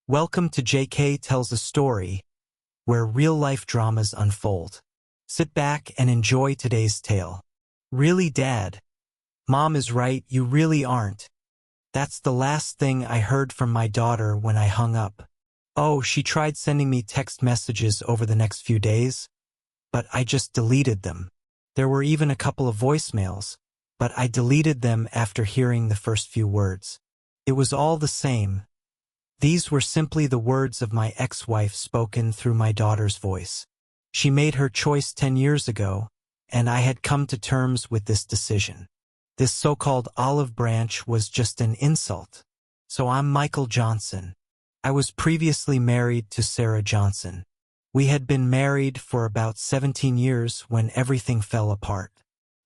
Welcome to JK Tells a Story, where real-life dramas unfold. Sit back and enjoy today's tale. Really, Dad? Mom is right, you really aren't. That's the last thing I heard from my daughter when I hung up. Oh, she tried sending me text messages over the next few days, but I just deleted them. There were even a couple of voicemails, but I deleted them after hearing the first few words. It was all the same. These were simply the words of my ex-wife spoken through my daughter's voice. She made her choice 10 years ago, and I had come to terms with this decision. This so-called olive branch was just an insult. So I'm Michael Johnson. I was previously married to Sarah Johnson. We had been married for about 17 years when everything fell apart.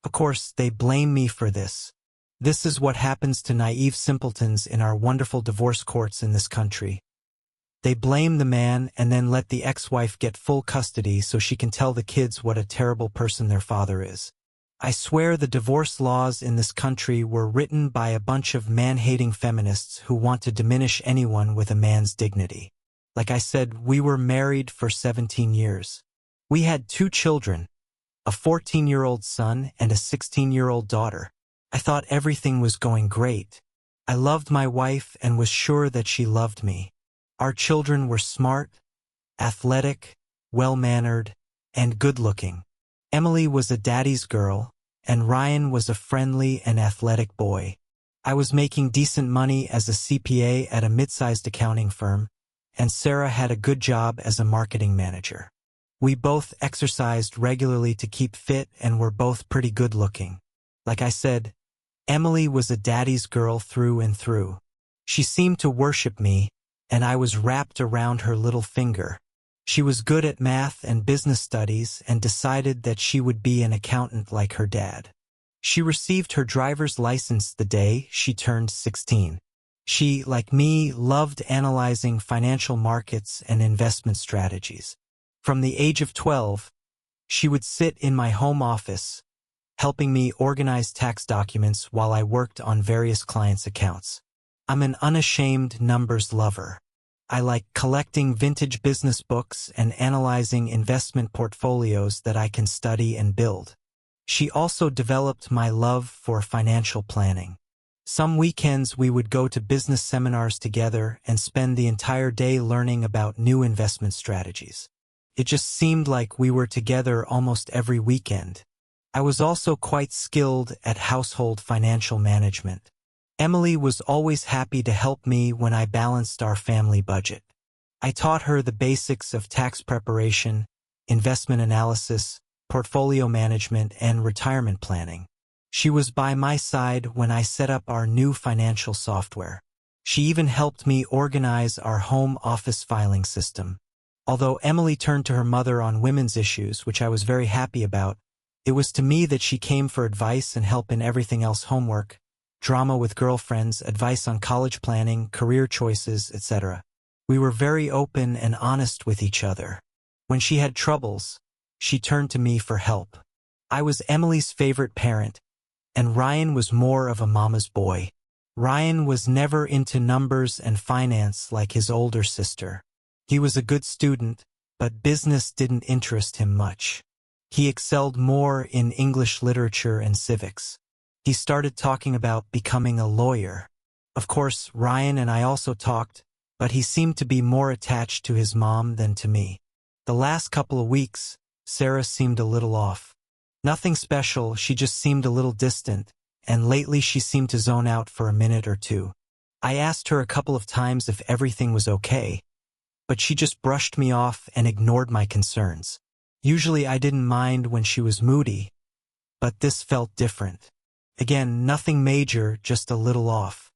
Of course, they blame me for this. This is what happens to naive simpletons in our wonderful divorce courts in this country. They blame the man and then let the ex-wife get full custody so she can tell the kids what a terrible person their father is. I swear the divorce laws in this country were written by a bunch of man-hating feminists who want to diminish anyone with a man's dignity. Like I said, we were married for 17 years. We had 2 children, a 14-year-old son and a 16-year-old daughter. I thought everything was going great. I loved my wife and was sure that she loved me. Our children were smart, athletic, well-mannered, and good-looking. Emily was a daddy's girl, and Ryan was a friendly and athletic boy. I was making decent money as a CPA at a mid-sized accounting firm, and Sarah had a good job as a marketing manager. We both exercised regularly to keep fit and were both pretty good-looking. Like I said, Emily was a daddy's girl through and through. She seemed to worship me, and I was wrapped around her little finger. She was good at math and business studies and decided that she would be an accountant like her dad. She received her driver's license the day she turned 16. She, like me, loved analyzing financial markets and investment strategies. From the age of 12, she would sit in my home office, helping me organize tax documents while I worked on various clients' accounts. I'm an unashamed numbers lover. I like collecting vintage business books and analyzing investment portfolios that I can study and build. She also developed my love for financial planning. Some weekends we would go to business seminars together and spend the entire day learning about new investment strategies. It just seemed like we were together almost every weekend. I was also quite skilled at household financial management. Emily was always happy to help me when I balanced our family budget. I taught her the basics of tax preparation, investment analysis, portfolio management, and retirement planning. She was by my side when I set up our new financial software. She even helped me organize our home office filing system. Although Emily turned to her mother on women's issues, which I was very happy about, it was to me that she came for advice and help in everything else: homework, drama with girlfriends, advice on college planning, career choices, etc. We were very open and honest with each other. When she had troubles, she turned to me for help. I was Emily's favorite parent, and Ryan was more of a mama's boy. Ryan was never into numbers and finance like his older sister. He was a good student, but business didn't interest him much. He excelled more in English literature and civics. He started talking about becoming a lawyer. Of course, Ryan and I also talked, but he seemed to be more attached to his mom than to me. The last couple of weeks, Sarah seemed a little off. Nothing special, she just seemed a little distant, and lately she seemed to zone out for a minute or two. I asked her a couple of times if everything was okay, but she just brushed me off and ignored my concerns. Usually I didn't mind when she was moody, but this felt different. Again, nothing major, just a little off.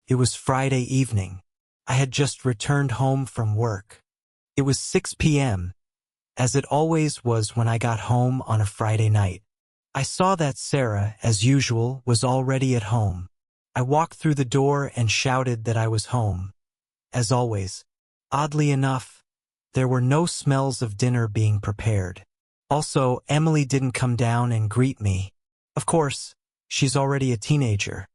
It was Friday evening. I had just returned home from work. It was 6 p.m., as it always was when I got home on a Friday night. I saw that Sarah, as usual, was already at home. I walked through the door and shouted that I was home. As always, oddly enough, there were no smells of dinner being prepared. Also, Emily didn't come down and greet me. Of course, she's already a teenager,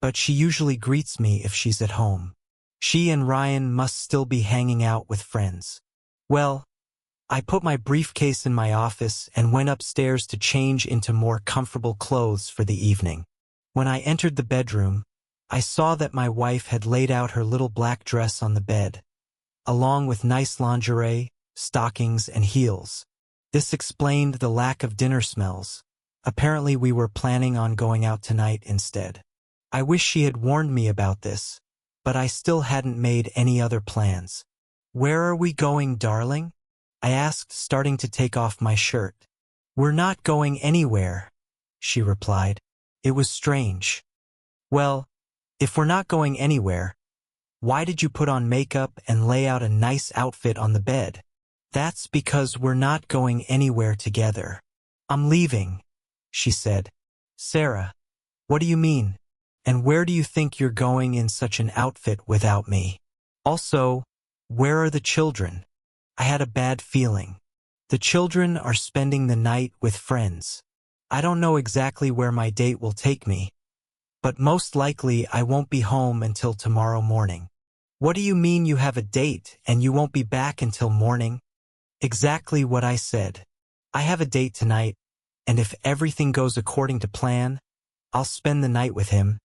but she usually greets me if she's at home. She and Ryan must still be hanging out with friends. Well, I put my briefcase in my office and went upstairs to change into more comfortable clothes for the evening. When I entered the bedroom, I saw that my wife had laid out her little black dress on the bed, along with nice lingerie, stockings, and heels. This explained the lack of dinner smells. Apparently we were planning on going out tonight instead. I wish she had warned me about this, but I still hadn't made any other plans. "Where are we going, darling?" I asked, starting to take off my shirt. "We're not going anywhere," she replied. It was strange. "Well, if we're not going anywhere, why did you put on makeup and lay out a nice outfit on the bed?" "That's because we're not going anywhere together. I'm leaving," she said. "Sarah, what do you mean? And where do you think you're going in such an outfit without me? Also, where are the children?" I had a bad feeling. "The children are spending the night with friends. I don't know exactly where my date will take me, but most likely I won't be home until tomorrow morning." "What do you mean you have a date and you won't be back until morning?" "Exactly what I said. I have a date tonight, and if everything goes according to plan, I'll spend the night with him,"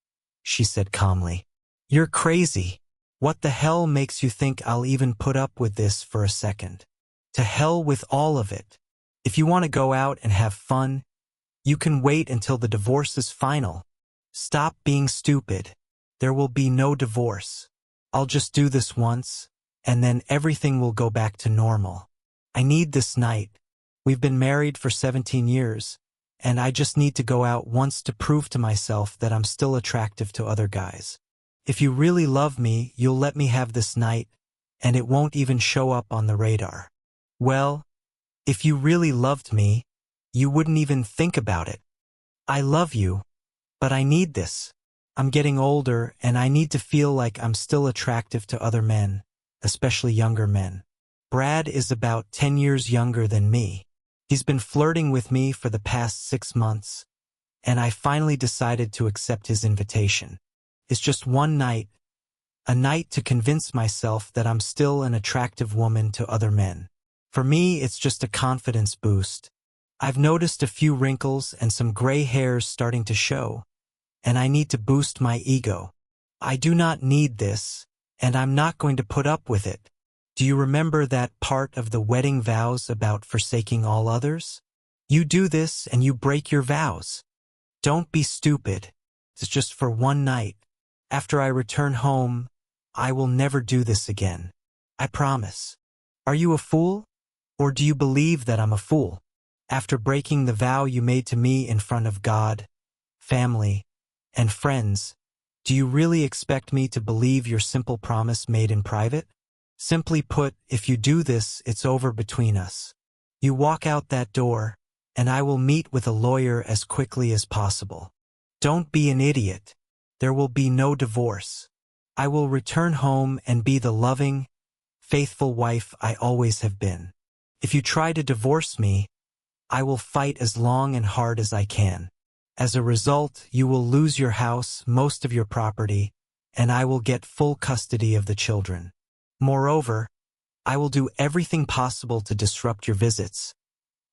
she said calmly. "You're crazy. What the hell makes you think I'll even put up with this for a second? To hell with all of it. If you want to go out and have fun, you can wait until the divorce is final. Stop being stupid. There will be no divorce. I'll just do this once, and then everything will go back to normal. I need this night. We've been married for 17 years, and I just need to go out once to prove to myself that I'm still attractive to other guys. If you really love me, you'll let me have this night, and it won't even show up on the radar." "Well, if you really loved me, you wouldn't even think about it. I love you, but I need this. I'm getting older, and I need to feel like I'm still attractive to other men, especially younger men. Brad is about 10 years younger than me. He's been flirting with me for the past 6 months, and I finally decided to accept his invitation. It's just one night, a night to convince myself that I'm still an attractive woman to other men. For me, it's just a confidence boost. I've noticed a few wrinkles and some gray hairs starting to show, and I need to boost my ego. I do not need this, and I'm not going to put up with it. Do you remember that part of the wedding vows about forsaking all others? You do this and you break your vows. Don't be stupid. It's just for one night. After I return home, I will never do this again. I promise. Are you a fool? Or do you believe that I'm a fool? After breaking the vow you made to me in front of God, family, and friends, do you really expect me to believe your simple promise made in private? Simply put, if you do this, it's over between us. You walk out that door, and I will meet with a lawyer as quickly as possible. Don't be an idiot. There will be no divorce. I will return home and be the loving, faithful wife I always have been. If you try to divorce me, I will fight as long and hard as I can. As a result, you will lose your house, most of your property, and I will get full custody of the children. Moreover, I will do everything possible to disrupt your visits,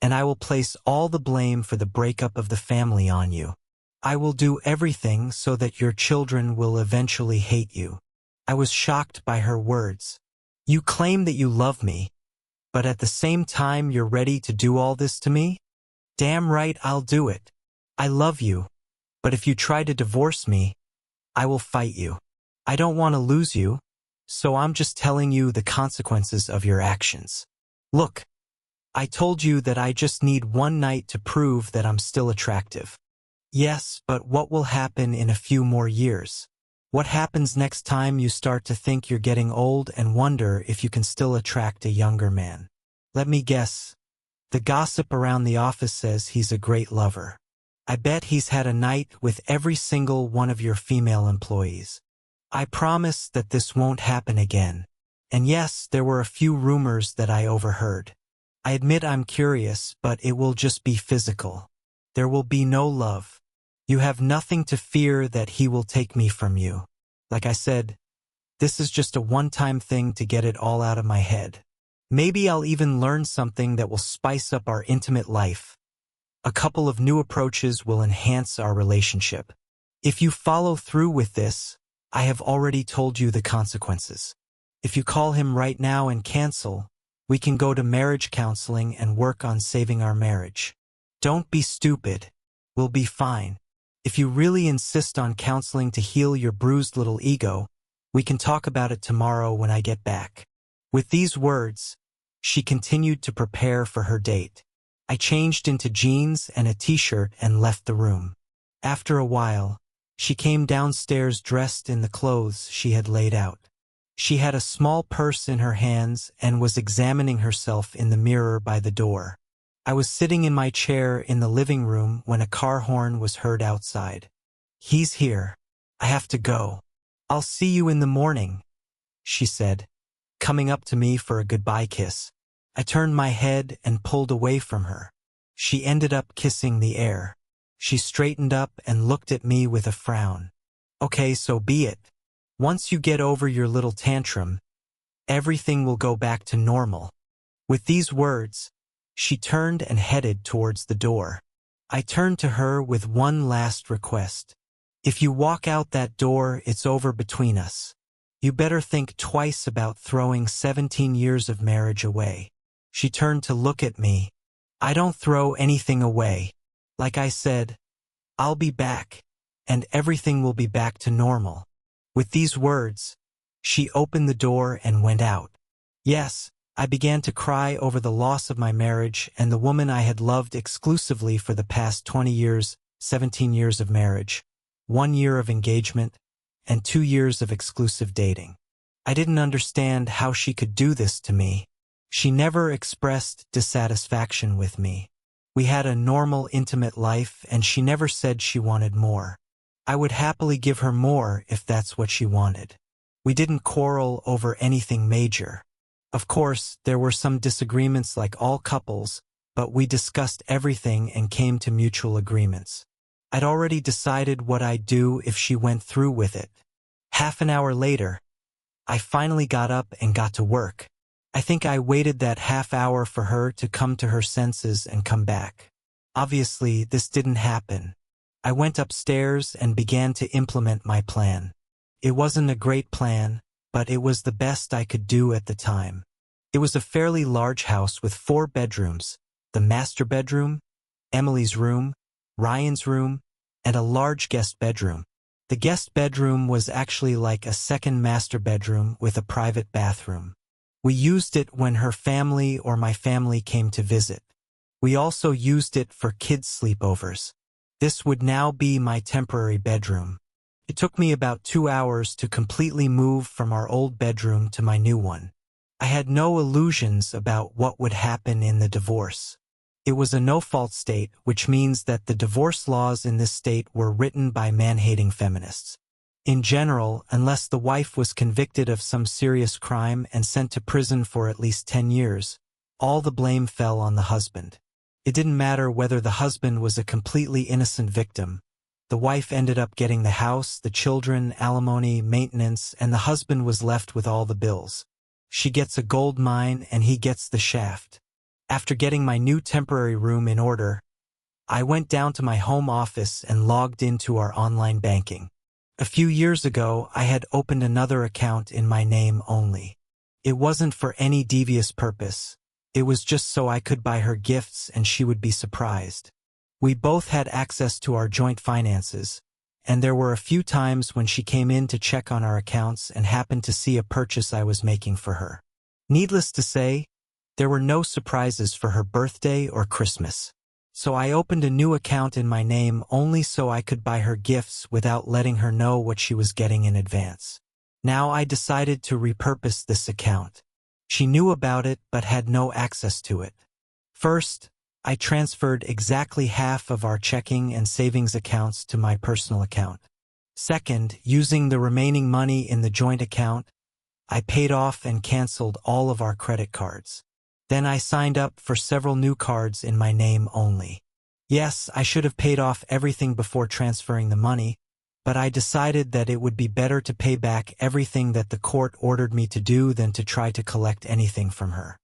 and I will place all the blame for the breakup of the family on you. I will do everything so that your children will eventually hate you." I was shocked by her words. "You claim that you love me, but at the same time you're ready to do all this to me? Damn right I'll do it. I love you, but if you try to divorce me, I will fight you. I don't want to lose you, so I'm just telling you the consequences of your actions. Look, I told you that I just need one night to prove that I'm still attractive. Yes, but what will happen in a few more years? What happens next time you start to think you're getting old and wonder if you can still attract a younger man? Let me guess. The gossip around the office says he's a great lover. I bet he's had a night with every single one of your female employees. I promise that this won't happen again. And yes, there were a few rumors that I overheard. I admit I'm curious, but it will just be physical. There will be no love. You have nothing to fear that he will take me from you. Like I said, This is just a one-time thing to get it all out of my head. Maybe I'll even learn something that will spice up our intimate life. A couple of new approaches will enhance our relationship. If you follow through with this, I have already told you the consequences. If you call him right now and cancel, we can go to marriage counseling and work on saving our marriage. Don't be stupid. We'll be fine. If you really insist on counseling to heal your bruised little ego, we can talk about it tomorrow when I get back. With these words, she continued to prepare for her date. I changed into jeans and a t-shirt and left the room. After a while, she came downstairs dressed in the clothes she had laid out. She had a small purse in her hands and was examining herself in the mirror by the door. I was sitting in my chair in the living room when a car horn was heard outside. "He's here. I have to go. I'll see you in the morning," she said, coming up to me for a goodbye kiss. I turned my head and pulled away from her. She ended up kissing the air. She straightened up and looked at me with a frown. "Okay, so be it. Once you get over your little tantrum, everything will go back to normal." With these words, she turned and headed towards the door. I turned to her with one last request. "If you walk out that door, it's over between us. You better think twice about throwing 17 years of marriage away." She turned to look at me. "I don't throw anything away. Like I said, I'll be back, and everything will be back to normal." With these words, she opened the door and went out. Yes, I began to cry over the loss of my marriage and the woman I had loved exclusively for the past 20 years, 17 years of marriage, 1 year of engagement, and 2 years of exclusive dating. I didn't understand how she could do this to me. She never expressed dissatisfaction with me. We had a normal, intimate life, and she never said she wanted more. I would happily give her more if that's what she wanted. We didn't quarrel over anything major. Of course, there were some disagreements like all couples, but we discussed everything and came to mutual agreements. I'd already decided what I'd do if she went through with it. Half an hour later, I finally got up and got to work. I think I waited that half hour for her to come to her senses and come back. Obviously, this didn't happen. I went upstairs and began to implement my plan. It wasn't a great plan, but it was the best I could do at the time. It was a fairly large house with 4 bedrooms, the master bedroom, Emily's room, Ryan's room, and a large guest bedroom. The guest bedroom was actually like a second master bedroom with a private bathroom. We used it when her family or my family came to visit. We also used it for kids' sleepovers. This would now be my temporary bedroom. It took me about 2 hours to completely move from our old bedroom to my new one. I had no illusions about what would happen in the divorce. It was a no-fault state, which means that the divorce laws in this state were written by man-hating feminists. In general, unless the wife was convicted of some serious crime and sent to prison for at least 10 years, all the blame fell on the husband. It didn't matter whether the husband was a completely innocent victim. The wife ended up getting the house, the children, alimony, maintenance, and the husband was left with all the bills. She gets a gold mine and he gets the shaft. After getting my new temporary room in order, I went down to my home office and logged into our online banking. A few years ago, I had opened another account in my name only. It wasn't for any devious purpose. It was just so I could buy her gifts and she would be surprised. We both had access to our joint finances, and there were a few times when she came in to check on our accounts and happened to see a purchase I was making for her. Needless to say, there were no surprises for her birthday or Christmas. So I opened a new account in my name only so I could buy her gifts without letting her know what she was getting in advance. Now I decided to repurpose this account. She knew about it but had no access to it. First, I transferred exactly half of our checking and savings accounts to my personal account. Second, using the remaining money in the joint account, I paid off and canceled all of our credit cards. Then I signed up for several new cards in my name only. Yes, I should have paid off everything before transferring the money, but I decided that it would be better to pay back everything that the court ordered me to do than to try to collect anything from her.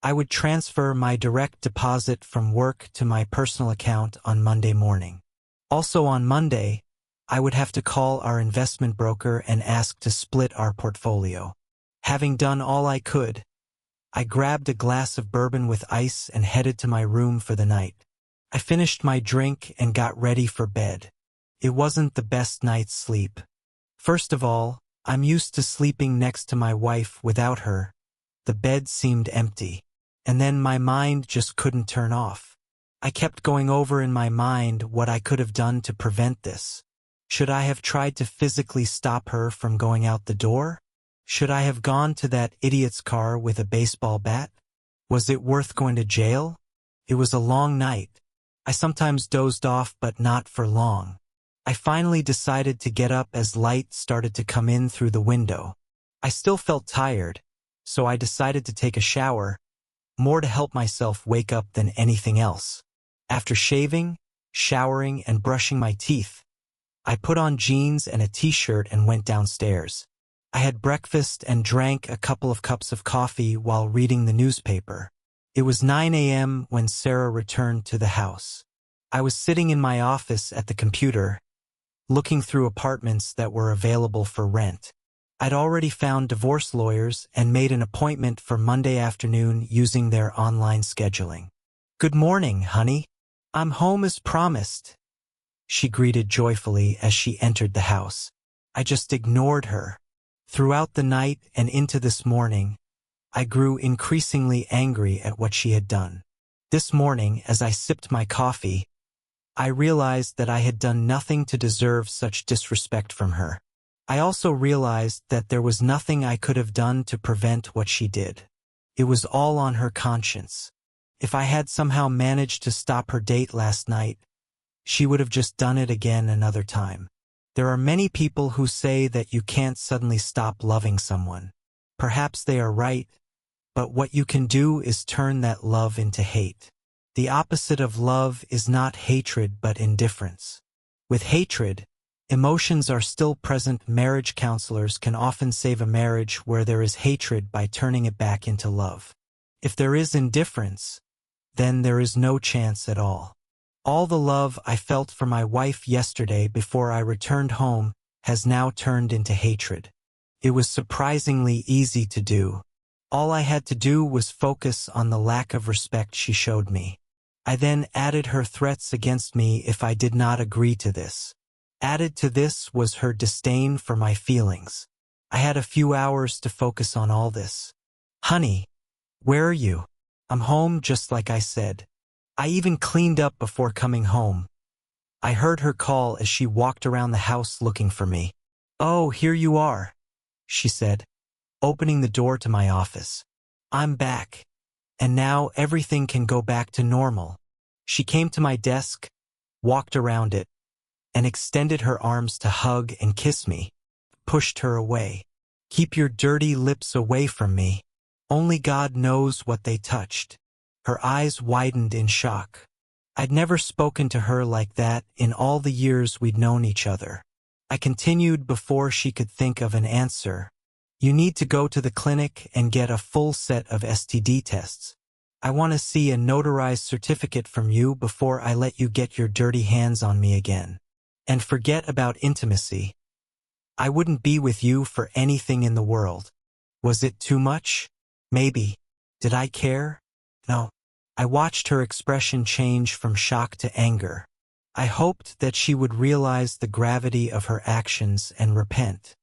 I would transfer my direct deposit from work to my personal account on Monday morning. Also on Monday, I would have to call our investment broker and ask to split our portfolio. Having done all I could, I grabbed a glass of bourbon with ice and headed to my room for the night. I finished my drink and got ready for bed. It wasn't the best night's sleep. First of all, I'm used to sleeping next to my wife without her. The bed seemed empty. And then my mind just couldn't turn off. I kept going over in my mind what I could have done to prevent this. Should I have tried to physically stop her from going out the door? Should I have gone to that idiot's car with a baseball bat? Was it worth going to jail? It was a long night. I sometimes dozed off, but not for long. I finally decided to get up as light started to come in through the window. I still felt tired, so I decided to take a shower, more to help myself wake up than anything else. After shaving, showering, and brushing my teeth, I put on jeans and a t-shirt and went downstairs. I had breakfast and drank a couple of cups of coffee while reading the newspaper. It was 9 a.m. when Sarah returned to the house. I was sitting in my office at the computer, looking through apartments that were available for rent. I'd already found divorce lawyers and made an appointment for Monday afternoon using their online scheduling. "Good morning, honey. I'm home as promised," she greeted joyfully as she entered the house. I just ignored her. Throughout the night and into this morning, I grew increasingly angry at what she had done. This morning, as I sipped my coffee, I realized that I had done nothing to deserve such disrespect from her. I also realized that there was nothing I could have done to prevent what she did. It was all on her conscience. If I had somehow managed to stop her date last night, she would have just done it again another time. There are many people who say that you can't suddenly stop loving someone. Perhaps they are right, but what you can do is turn that love into hate. The opposite of love is not hatred but indifference. With hatred, emotions are still present. Marriage counselors can often save a marriage where there is hatred by turning it back into love. If there is indifference, then there is no chance at all. All the love I felt for my wife yesterday before I returned home has now turned into hatred. It was surprisingly easy to do. All I had to do was focus on the lack of respect she showed me. I then added her threats against me if I did not agree to this. Added to this was her disdain for my feelings. I had a few hours to focus on all this. "Honey, where are you?" "I'm home, just like I said. I even cleaned up before coming home." I heard her call as she walked around the house looking for me. "Oh, here you are," she said, opening the door to my office. "I'm back. And now everything can go back to normal." She came to my desk, walked around it, and extended her arms to hug and kiss me. Pushed her away. "Keep your dirty lips away from me." Only God knows what they touched. Her eyes widened in shock. I'd never spoken to her like that in all the years we'd known each other. I continued before she could think of an answer. "You need to go to the clinic and get a full set of STD tests. I want to see a notarized certificate from you before I let you get your dirty hands on me again. And forget about intimacy. I wouldn't be with you for anything in the world." Was it too much? Maybe. Did I care? No. I watched her expression change from shock to anger. I hoped that she would realize the gravity of her actions and repent.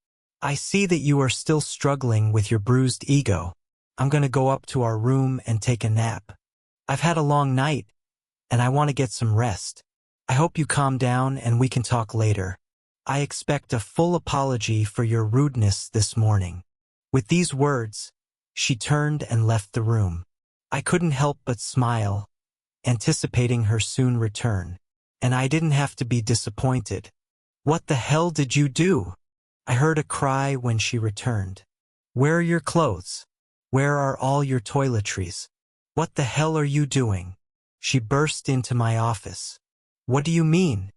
"I see that you are still struggling with your bruised ego. I'm going to go up to our room and take a nap. I've had a long night, and I want to get some rest. I hope you calm down and we can talk later. I expect a full apology for your rudeness this morning." With these words, she turned and left the room. I couldn't help but smile, anticipating her soon return. And I didn't have to be disappointed. "What the hell did you do?" I heard a cry when she returned. "Where are your clothes? Where are all your toiletries? What the hell are you doing?" She burst into my office. "What do you mean?"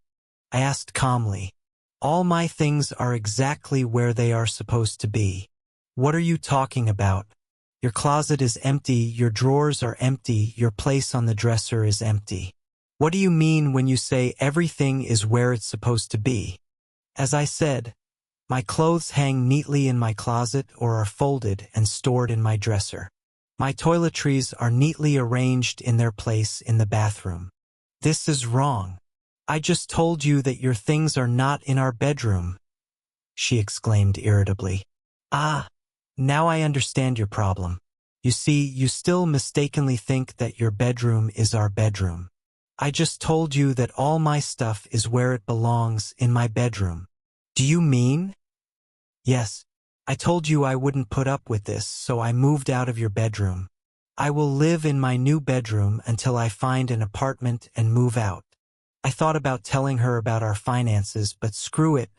I asked calmly. All my things are exactly where they are supposed to be. What are you talking about? Your closet is empty, your drawers are empty, your place on the dresser is empty. What do you mean when you say everything is where it's supposed to be? As I said, my clothes hang neatly in my closet or are folded and stored in my dresser. My toiletries are neatly arranged in their place in the bathroom. This is wrong. I just told you that your things are not in our bedroom, she exclaimed irritably. Ah, now I understand your problem. You see, you still mistakenly think that your bedroom is our bedroom. I just told you that all my stuff is where it belongs, in my bedroom. Do you mean? Yes. I told you I wouldn't put up with this, so I moved out of your bedroom. I will live in my new bedroom until I find an apartment and move out. I thought about telling her about our finances, but screw it.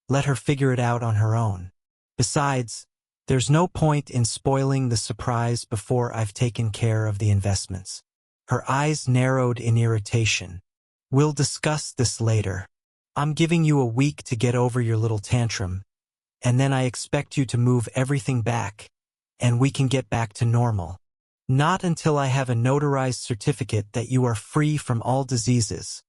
Let her figure it out on her own. Besides, there's no point in spoiling the surprise before I've taken care of the investments. Her eyes narrowed in irritation. We'll discuss this later. I'm giving you a week to get over your little tantrum, and then I expect you to move everything back, and we can get back to normal. Not until I have a notarized certificate that you are free from all diseases.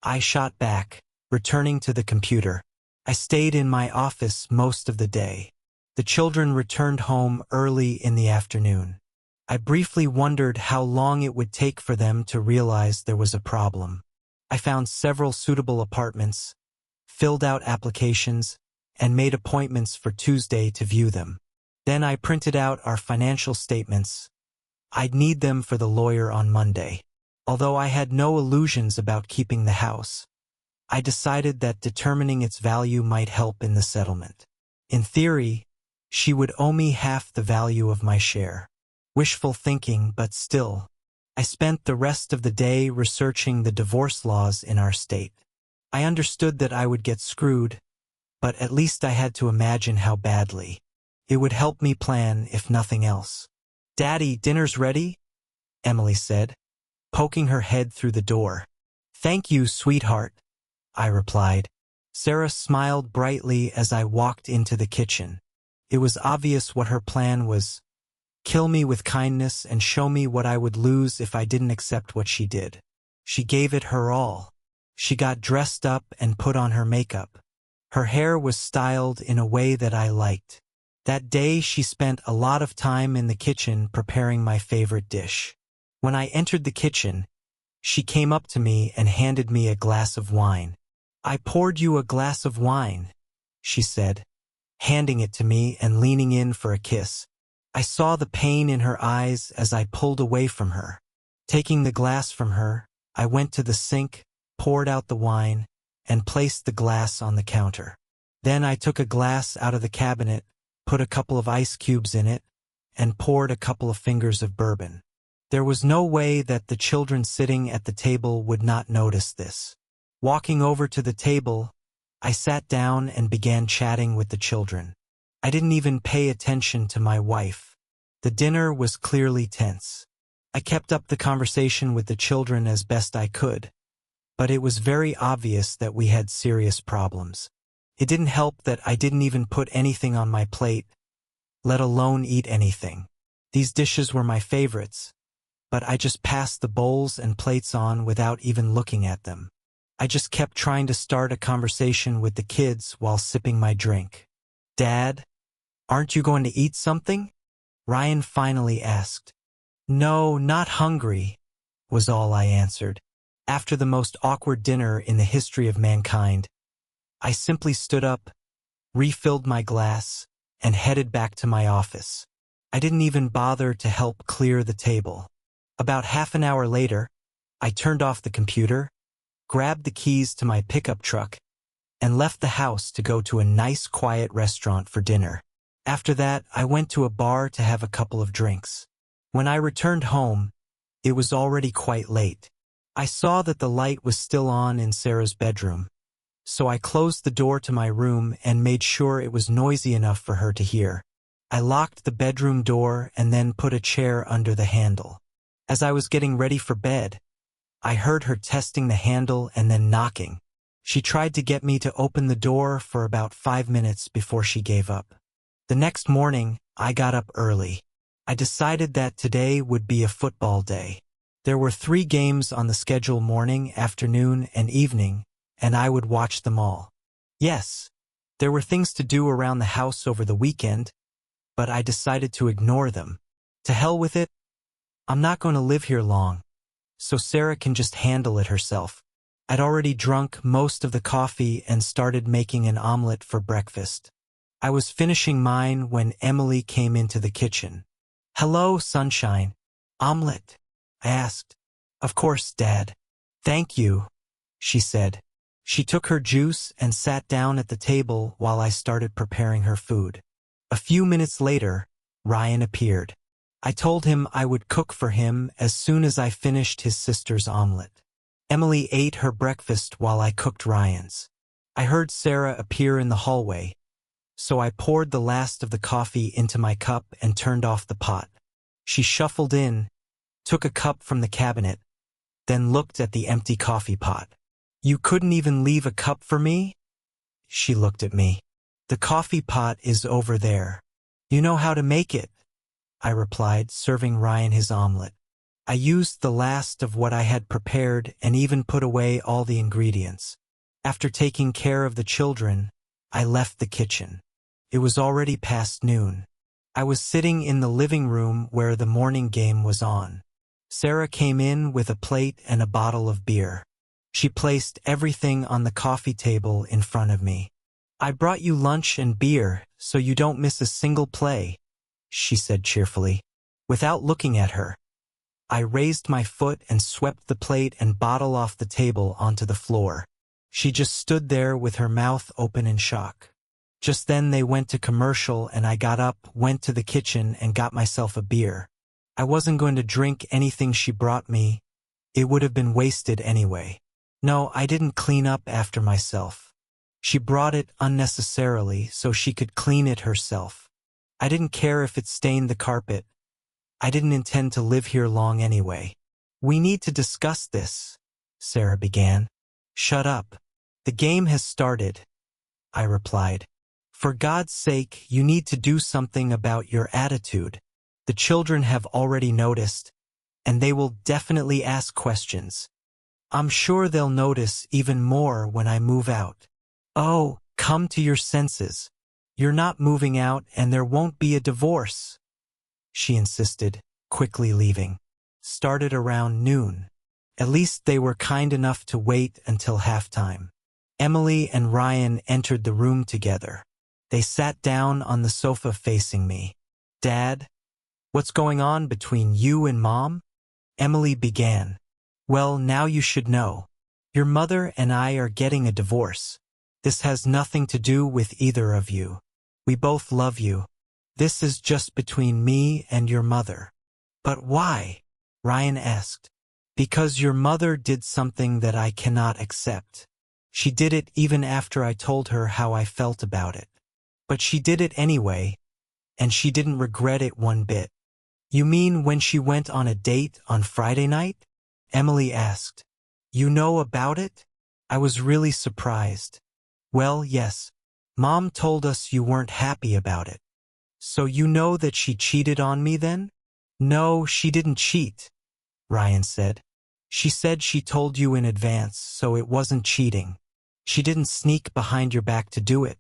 I shot back, returning to the computer. I stayed in my office most of the day. The children returned home early in the afternoon. I briefly wondered how long it would take for them to realize there was a problem. I found several suitable apartments, filled out applications, and made appointments for Tuesday to view them. Then I printed out our financial statements. I'd need them for the lawyer on Monday. Although I had no illusions about keeping the house, I decided that determining its value might help in the settlement. In theory, she would owe me half the value of my share. Wishful thinking, but still. I spent the rest of the day researching the divorce laws in our state. I understood that I would get screwed, but at least I had to imagine how badly. It would help me plan, if nothing else. "Daddy, dinner's ready?" Emily said, poking her head through the door. "Thank you, sweetheart," I replied. Sarah smiled brightly as I walked into the kitchen. It was obvious what her plan was. Kill me with kindness and show me what I would lose if I didn't accept what she did. She gave it her all. She got dressed up and put on her makeup. Her hair was styled in a way that I liked. That day she spent a lot of time in the kitchen preparing my favorite dish. When I entered the kitchen, she came up to me and handed me a glass of wine. "I poured you a glass of wine," she said, handing it to me and leaning in for a kiss. I saw the pain in her eyes as I pulled away from her. Taking the glass from her, I went to the sink, poured out the wine, and placed the glass on the counter. Then I took a glass out of the cabinet, put a couple of ice cubes in it, and poured a couple of fingers of bourbon. There was no way that the children sitting at the table would not notice this. Walking over to the table, I sat down and began chatting with the children. I didn't even pay attention to my wife. The dinner was clearly tense. I kept up the conversation with the children as best I could, but it was very obvious that we had serious problems. It didn't help that I didn't even put anything on my plate, let alone eat anything. These dishes were my favorites, but I just passed the bowls and plates on without even looking at them. I just kept trying to start a conversation with the kids while sipping my drink. "Dad, aren't you going to eat something?" Ryan finally asked. "No, not hungry," was all I answered. After the most awkward dinner in the history of mankind, I simply stood up, refilled my glass, and headed back to my office. I didn't even bother to help clear the table. About half an hour later, I turned off the computer, grabbed the keys to my pickup truck, and left the house to go to a nice quiet restaurant for dinner. After that, I went to a bar to have a couple of drinks. When I returned home, it was already quite late. I saw that the light was still on in Sarah's bedroom, so I closed the door to my room and made sure it was noisy enough for her to hear. I locked the bedroom door and then put a chair under the handle. As I was getting ready for bed, I heard her testing the handle and then knocking. She tried to get me to open the door for about 5 minutes before she gave up. The next morning, I got up early. I decided that today would be a football day. There were 3 games on the schedule: morning, afternoon, and evening, and I would watch them all. Yes, there were things to do around the house over the weekend, but I decided to ignore them. To hell with it. I'm not going to live here long, so Sarah can just handle it herself. I'd already drunk most of the coffee and started making an omelet for breakfast. I was finishing mine when Emily came into the kitchen. "Hello, sunshine. Omelet?" I asked. "Of course, Dad." "Thank you," she said. She took her juice and sat down at the table while I started preparing her food. A few minutes later, Ryan appeared. I told him I would cook for him as soon as I finished his sister's omelet. Emily ate her breakfast while I cooked Ryan's. I heard Sarah appear in the hallway, so I poured the last of the coffee into my cup and turned off the pot. She shuffled in, took a cup from the cabinet, then looked at the empty coffee pot. "You couldn't even leave a cup for me?" She looked at me. "The coffee pot is over there. You know how to make it," I replied, serving Ryan his omelet. I used the last of what I had prepared and even put away all the ingredients. After taking care of the children, I left the kitchen. It was already past noon. I was sitting in the living room where the morning game was on. Sarah came in with a plate and a bottle of beer. She placed everything on the coffee table in front of me. "I brought you lunch and beer so you don't miss a single play," she said cheerfully. Without looking at her, I raised my foot and swept the plate and bottle off the table onto the floor. She just stood there with her mouth open in shock. Just then they went to commercial and I got up, went to the kitchen, and got myself a beer. I wasn't going to drink anything she brought me. It would have been wasted anyway. No, I didn't clean up after myself. She brought it unnecessarily so she could clean it herself. I didn't care if it stained the carpet. I didn't intend to live here long anyway. "We need to discuss this," Sarah began. "Shut up. The game has started," I replied. "For God's sake, you need to do something about your attitude. The children have already noticed, and they will definitely ask questions. I'm sure they'll notice even more when I move out." "Oh, come to your senses. You're not moving out and there won't be a divorce," she insisted, quickly leaving. Started around noon. At least they were kind enough to wait until halftime. Emily and Ryan entered the room together. They sat down on the sofa facing me. "Dad, what's going on between you and Mom?" Emily began. "Well, now you should know. Your mother and I are getting a divorce. This has nothing to do with either of you. We both love you. This is just between me and your mother." "But why?" Ryan asked. "Because your mother did something that I cannot accept. She did it even after I told her how I felt about it. But she did it anyway, and she didn't regret it one bit." "You mean when she went on a date on Friday night?" Emily asked. "You know about it?" I was really surprised. "Well, yes. Mom told us you weren't happy about it. So you know that she cheated on me then?" "No, she didn't cheat," Ryan said. "She said she told you in advance, so it wasn't cheating. She didn't sneak behind your back to do it,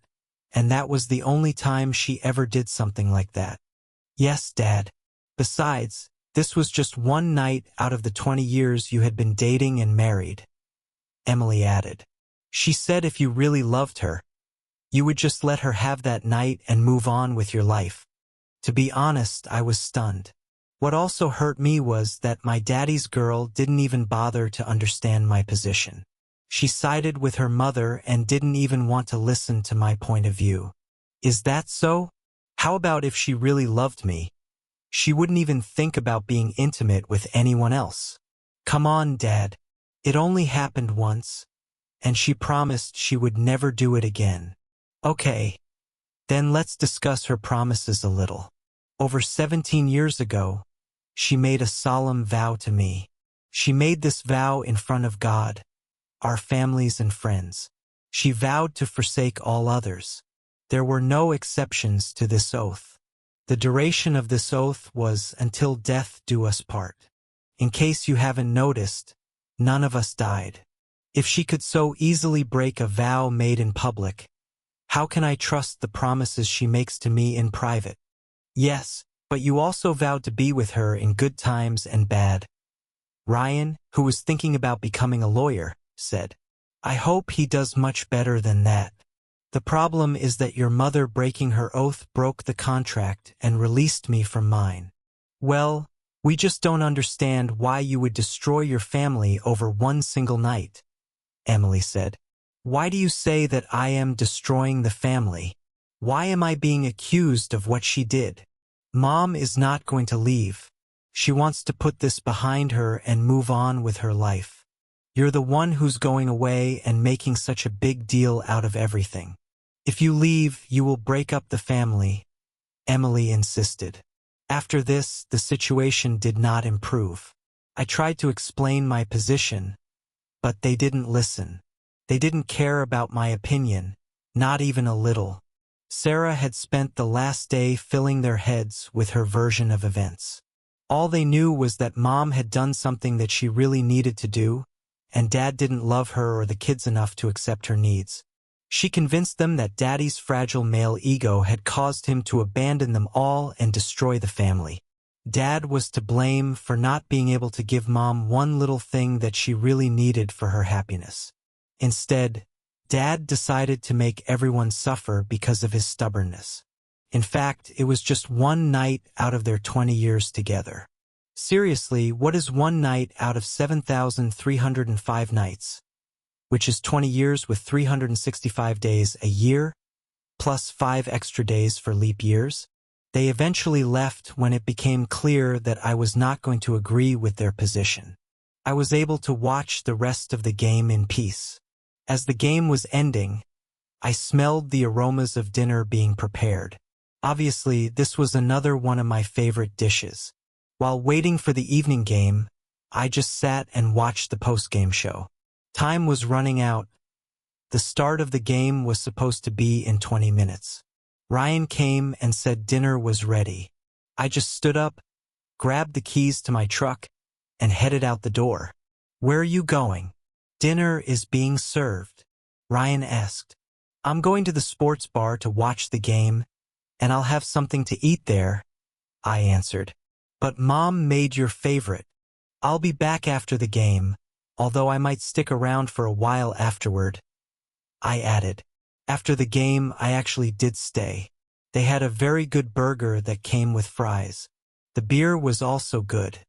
and that was the only time she ever did something like that." "Yes, Dad. Besides, this was just one night out of the 20 years you had been dating and married," Emily added. "She said if you really loved her, you would just let her have that night and move on with your life." To be honest, I was stunned. What also hurt me was that my daddy's girl didn't even bother to understand my position. She sided with her mother and didn't even want to listen to my point of view. Is that so? How about if she really loved me? She wouldn't even think about being intimate with anyone else. Come on, Dad. It only happened once, and she promised she would never do it again. Okay, then let's discuss her promises a little. Over 17 years ago, she made a solemn vow to me. She made this vow in front of God, our families and friends. She vowed to forsake all others. There were no exceptions to this oath. The duration of this oath was until death do us part. In case you haven't noticed, none of us died. If she could so easily break a vow made in public, how can I trust the promises she makes to me in private? Yes, but you also vowed to be with her in good times and bad. Ryan, who was thinking about becoming a lawyer, said, I hope he does much better than that. The problem is that your mother breaking her oath broke the contract and released me from mine. Well, we just don't understand why you would destroy your family over one single night, Emily said. Why do you say that I am destroying the family? Why am I being accused of what she did? Mom is not going to leave. She wants to put this behind her and move on with her life. You're the one who's going away and making such a big deal out of everything. If you leave, you will break up the family, Emily insisted. After this, the situation did not improve. I tried to explain my position, but they didn't listen. They didn't care about my opinion, not even a little. Sarah had spent the last day filling their heads with her version of events. All they knew was that Mom had done something that she really needed to do, and Dad didn't love her or the kids enough to accept her needs. She convinced them that Daddy's fragile male ego had caused him to abandon them all and destroy the family. Dad was to blame for not being able to give Mom one little thing that she really needed for her happiness. Instead, Dad decided to make everyone suffer because of his stubbornness. In fact, it was just one night out of their 20 years together. Seriously, what is one night out of 7,305 nights? Which is 20 years with 365 days a year, plus 5 extra days for leap years? They eventually left when it became clear that I was not going to agree with their position. I was able to watch the rest of the game in peace. As the game was ending, I smelled the aromas of dinner being prepared. Obviously, this was another one of my favorite dishes. While waiting for the evening game, I just sat and watched the post-game show. Time was running out. The start of the game was supposed to be in 20 minutes. Ryan came and said dinner was ready. I just stood up, grabbed the keys to my truck, and headed out the door. Where are you going? Dinner is being served, Ryan asked. I'm going to the sports bar to watch the game, and I'll have something to eat there, I answered. But Mom made your favorite. I'll be back after the game, although I might stick around for a while afterward, I added. After the game, I actually did stay. They had a very good burger that came with fries. The beer was also good.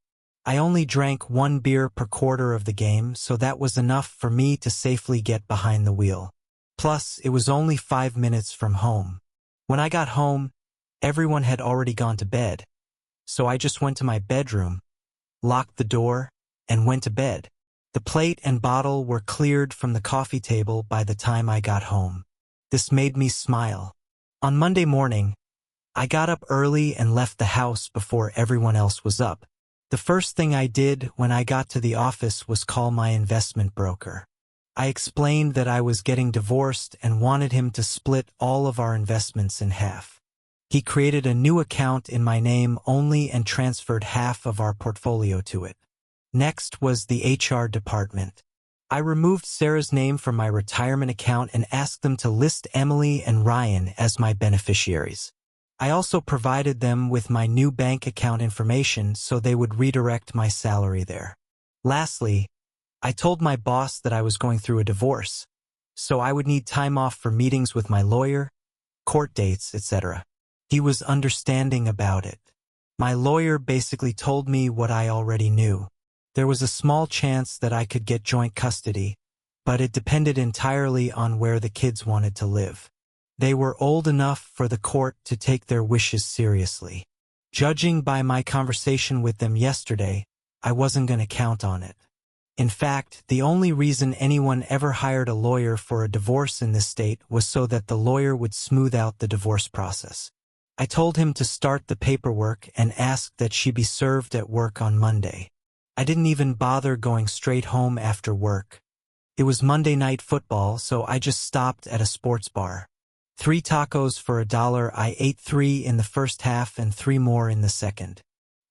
I only drank 1 beer per quarter of the game, so that was enough for me to safely get behind the wheel. Plus, it was only 5 minutes from home. When I got home, everyone had already gone to bed, so I just went to my bedroom, locked the door, and went to bed. The plate and bottle were cleared from the coffee table by the time I got home. This made me smile. On Monday morning, I got up early and left the house before everyone else was up. The first thing I did when I got to the office was call my investment broker. I explained that I was getting divorced and wanted him to split all of our investments in half. He created a new account in my name only and transferred half of our portfolio to it. Next was the HR department. I removed Sarah's name from my retirement account and asked them to list Emily and Ryan as my beneficiaries. I also provided them with my new bank account information so they would redirect my salary there. Lastly, I told my boss that I was going through a divorce, so I would need time off for meetings with my lawyer, court dates, etc. He was understanding about it. My lawyer basically told me what I already knew. There was a small chance that I could get joint custody, but it depended entirely on where the kids wanted to live. They were old enough for the court to take their wishes seriously. Judging by my conversation with them yesterday, I wasn't going to count on it. In fact, the only reason anyone ever hired a lawyer for a divorce in this state was so that the lawyer would smooth out the divorce process. I told him to start the paperwork and asked that she be served at work on Monday. I didn't even bother going straight home after work. It was Monday Night Football, so I just stopped at a sports bar. 3 tacos for $1. I ate 3 in the first half and 3 more in the second.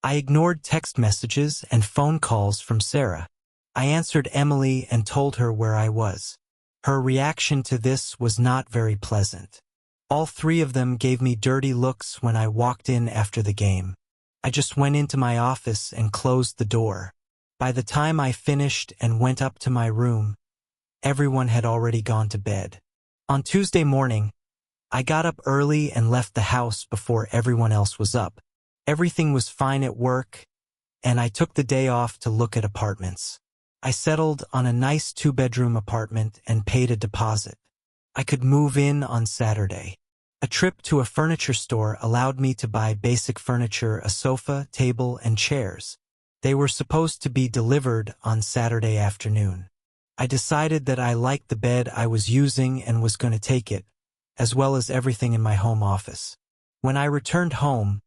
I ignored text messages and phone calls from Sarah. I answered Emily and told her where I was. Her reaction to this was not very pleasant. All 3 of them gave me dirty looks when I walked in after the game. I just went into my office and closed the door. By the time I finished and went up to my room, everyone had already gone to bed. On Tuesday morning, I got up early and left the house before everyone else was up. Everything was fine at work, and I took the day off to look at apartments. I settled on a nice 2-bedroom apartment and paid a deposit. I could move in on Saturday. A trip to a furniture store allowed me to buy basic furniture, a sofa, table, and chairs. They were supposed to be delivered on Saturday afternoon. I decided that I liked the bed I was using and was going to take it, as well as everything in my home office. When I returned home,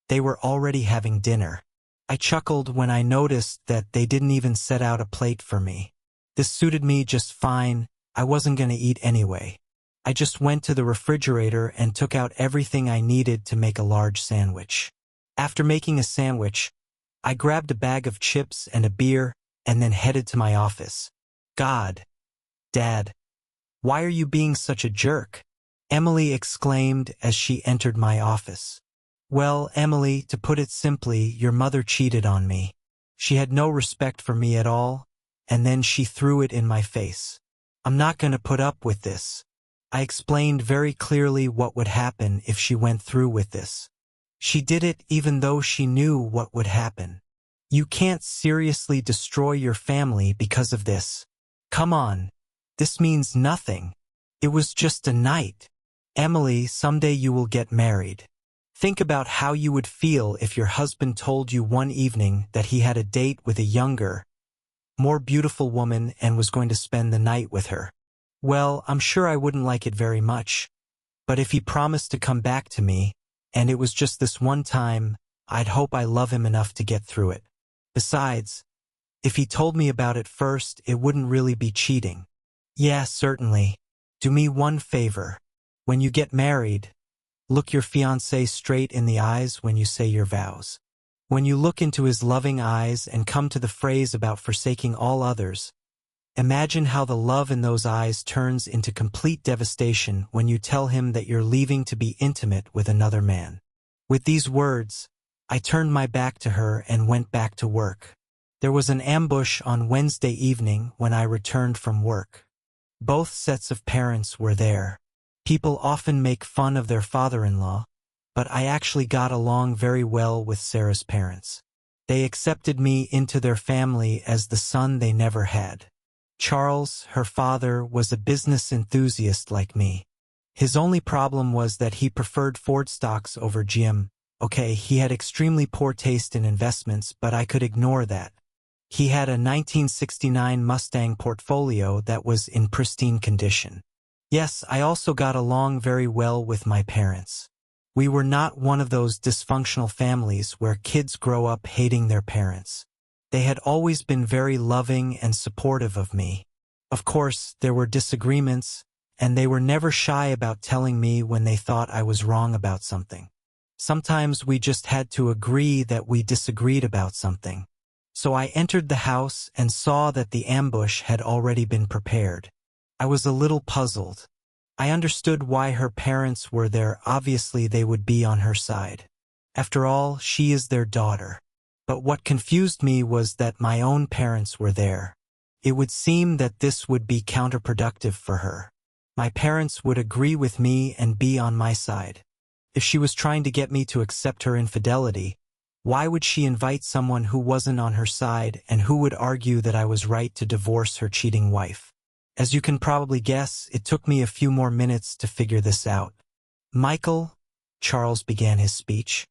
they were already having dinner. I chuckled when I noticed that they didn't even set out a plate for me. This suited me just fine. I wasn't going to eat anyway. I just went to the refrigerator and took out everything I needed to make a large sandwich. After making a sandwich, I grabbed a bag of chips and a beer and then headed to my office. God, Dad, why are you being such a jerk? Emily exclaimed as she entered my office. Well, Emily, to put it simply, your mother cheated on me. She had no respect for me at all, and then she threw it in my face. I'm not going to put up with this. I explained very clearly what would happen if she went through with this. She did it even though she knew what would happen. You can't seriously destroy your family because of this. Come on, this means nothing. It was just a night. Emily, someday you will get married. Think about how you would feel if your husband told you one evening that he had a date with a younger, more beautiful woman and was going to spend the night with her. Well, I'm sure I wouldn't like it very much, but if he promised to come back to me, and it was just this one time, I'd hope I love him enough to get through it. Besides, if he told me about it first, it wouldn't really be cheating. Yeah, certainly. Do me one favor. When you get married, look your fiancé straight in the eyes when you say your vows. When you look into his loving eyes and come to the phrase about forsaking all others, imagine how the love in those eyes turns into complete devastation when you tell him that you're leaving to be intimate with another man. With these words, I turned my back to her and went back to work. There was an ambush on Wednesday evening when I returned from work. Both sets of parents were there. People often make fun of their father-in-law, but I actually got along very well with Sarah's parents. They accepted me into their family as the son they never had. Charles, her father, was a business enthusiast like me. His only problem was that he preferred Ford stocks over GM. Okay, he had extremely poor taste in investments, but I could ignore that. He had a 1969 Mustang portfolio that was in pristine condition. Yes, I also got along very well with my parents. We were not one of those dysfunctional families where kids grow up hating their parents. They had always been very loving and supportive of me. Of course, there were disagreements, and they were never shy about telling me when they thought I was wrong about something. Sometimes we just had to agree that we disagreed about something. So I entered the house and saw that the ambush had already been prepared. I was a little puzzled. I understood why her parents were there. Obviously, they would be on her side. After all, she is their daughter. But what confused me was that my own parents were there. It would seem that this would be counterproductive for her. My parents would agree with me and be on my side. If she was trying to get me to accept her infidelity, why would she invite someone who wasn't on her side and who would argue that I was right to divorce her cheating wife? As you can probably guess, it took me a few more minutes to figure this out. Michael, Charles began his speech,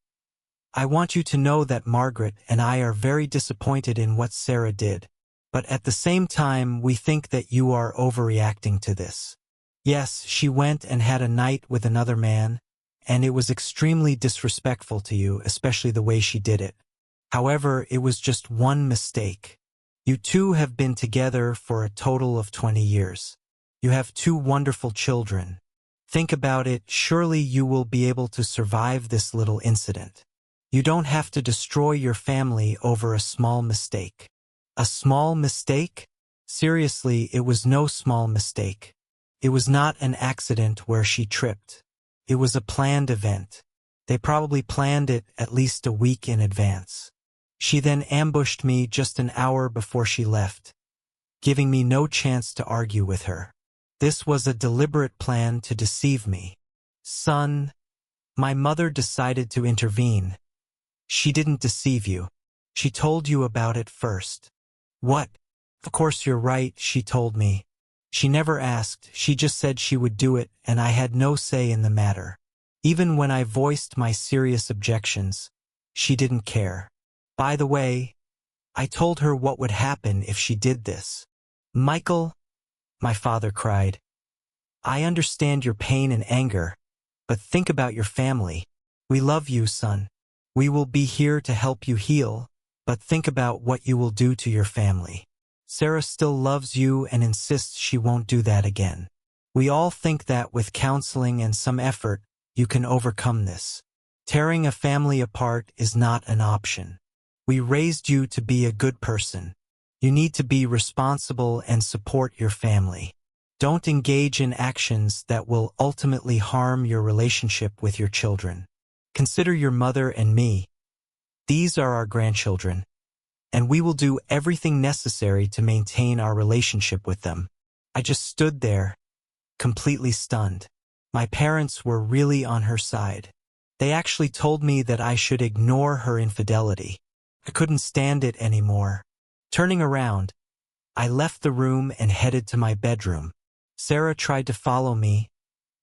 I want you to know that Margaret and I are very disappointed in what Sarah did, but at the same time we think that you are overreacting to this. Yes, she went and had a night with another man, and it was extremely disrespectful to you, especially the way she did it. However, it was just one mistake. You two have been together for a total of 20 years. You have two wonderful children. Think about it, surely you will be able to survive this little incident. You don't have to destroy your family over a small mistake. A small mistake? Seriously, it was no small mistake. It was not an accident where she tripped. It was a planned event. They probably planned it at least a week in advance. She then ambushed me just an hour before she left, giving me no chance to argue with her. This was a deliberate plan to deceive me. Son, my mother decided to intervene. She didn't deceive you. She told you about it first. What? Of course you're right, she told me. She never asked, she just said she would do it, and I had no say in the matter. Even when I voiced my serious objections, she didn't care. By the way, I told her what would happen if she did this. Michael, my father cried, I understand your pain and anger, but think about your family. We love you, son. We will be here to help you heal, but think about what you will do to your family. Sarah still loves you and insists she won't do that again. We all think that with counseling and some effort, you can overcome this. Tearing a family apart is not an option. We raised you to be a good person. You need to be responsible and support your family. Don't engage in actions that will ultimately harm your relationship with your children. Consider your mother and me. These are our grandchildren, and we will do everything necessary to maintain our relationship with them. I just stood there, completely stunned. My parents were really on her side. They actually told me that I should ignore her infidelity. I couldn't stand it anymore. Turning around, I left the room and headed to my bedroom. Sarah tried to follow me,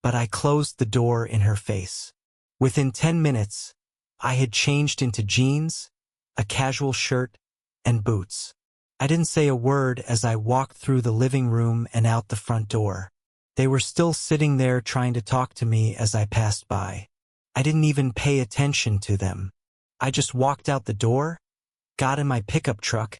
but I closed the door in her face. Within 10 minutes, I had changed into jeans, a casual shirt, and boots. I didn't say a word as I walked through the living room and out the front door. They were still sitting there trying to talk to me as I passed by. I didn't even pay attention to them. I just walked out the door, got in my pickup truck,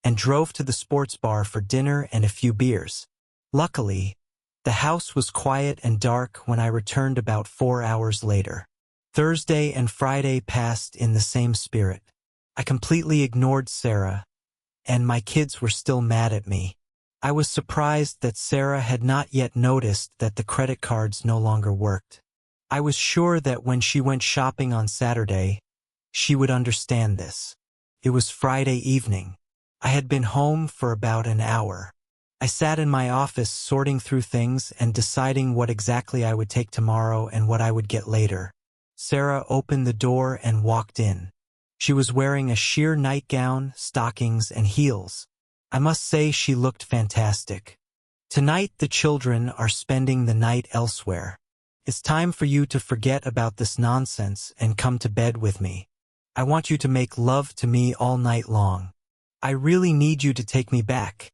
and drove to the sports bar for dinner and a few beers. Luckily, the house was quiet and dark when I returned about 4 hours later. Thursday and Friday passed in the same spirit. I completely ignored Sarah, and my kids were still mad at me. I was surprised that Sarah had not yet noticed that the credit cards no longer worked. I was sure that when she went shopping on Saturday, she would understand this. It was Friday evening. I had been home for about an hour. I sat in my office sorting through things and deciding what exactly I would take tomorrow and what I would get later. Sarah opened the door and walked in. She was wearing a sheer nightgown, stockings, and heels. I must say she looked fantastic. Tonight the children are spending the night elsewhere. It's time for you to forget about this nonsense and come to bed with me. I want you to make love to me all night long. I really need you to take me back,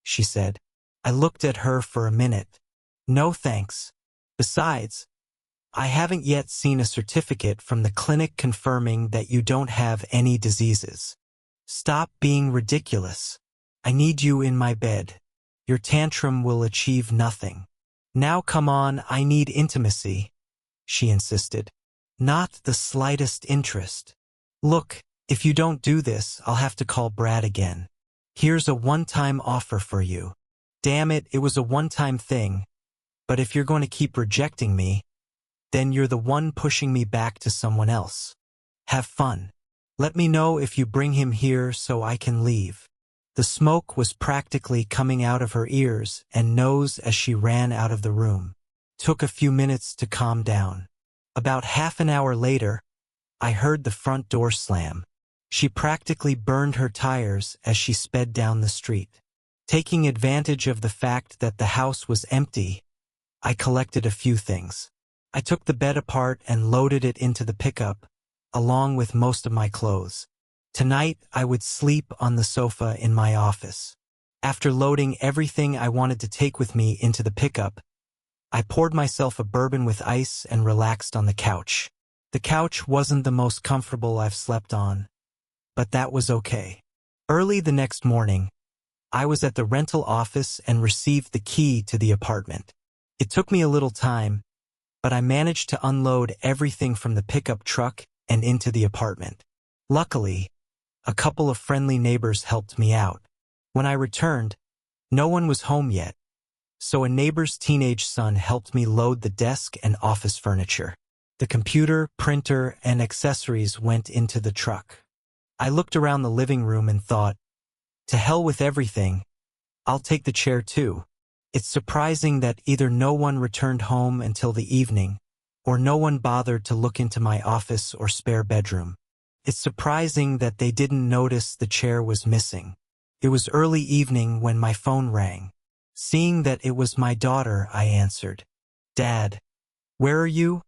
she said. I looked at her for a minute. No thanks. Besides, I haven't yet seen a certificate from the clinic confirming that you don't have any diseases. Stop being ridiculous. I need you in my bed. Your tantrum will achieve nothing. Now come on, I need intimacy, she insisted. Not the slightest interest. Look, if you don't do this, I'll have to call Brad again. Here's a one-time offer for you. Damn it, it was a one-time thing. But if you're going to keep rejecting me, then you're the one pushing me back to someone else. Have fun. Let me know if you bring him here so I can leave. The smoke was practically coming out of her ears and nose as she ran out of the room. Took a few minutes to calm down. About half an hour later, I heard the front door slam. She practically burned her tires as she sped down the street. Taking advantage of the fact that the house was empty, I collected a few things. I took the bed apart and loaded it into the pickup, along with most of my clothes. Tonight, I would sleep on the sofa in my office. After loading everything I wanted to take with me into the pickup, I poured myself a bourbon with ice and relaxed on the couch. The couch wasn't the most comfortable I've slept on, but that was okay. Early the next morning, I was at the rental office and received the key to the apartment. It took me a little time, but I managed to unload everything from the pickup truck and into the apartment. Luckily, a couple of friendly neighbors helped me out. When I returned, no one was home yet, so a neighbor's teenage son helped me load the desk and office furniture. The computer, printer, and accessories went into the truck. I looked around the living room and thought, to hell with everything, I'll take the chair too. It's surprising that either no one returned home until the evening, or no one bothered to look into my office or spare bedroom. It's surprising that they didn't notice the chair was missing. It was early evening when my phone rang. Seeing that it was my daughter, I answered. "Dad, where are you?"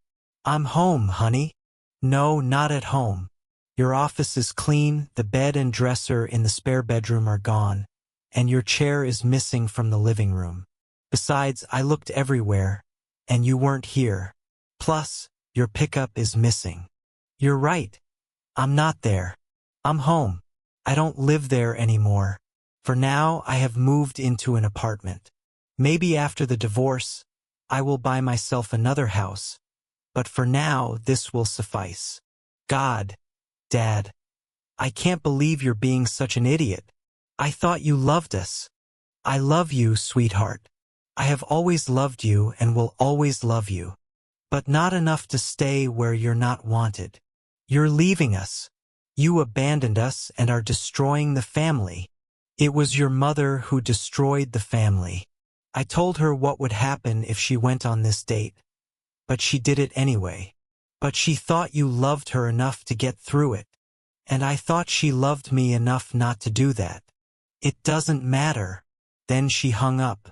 "I'm home, honey." "No, not at home. Your office is clean, the bed and dresser in the spare bedroom are gone, and your chair is missing from the living room. Besides, I looked everywhere, and you weren't here. Plus, your pickup is missing." "You're right. I'm not there. I'm home. I don't live there anymore. For now, I have moved into an apartment. Maybe after the divorce, I will buy myself another house. But for now, this will suffice." "God, Dad, I can't believe you're being such an idiot. I thought you loved us." "I love you, sweetheart. I have always loved you and will always love you. But not enough to stay where you're not wanted. You're leaving us. You abandoned us and are destroying the family. It was your mother who destroyed the family. I told her what would happen if she went on this date, but she did it anyway. But she thought you loved her enough to get through it, and I thought she loved me enough not to do that. It doesn't matter." Then she hung up.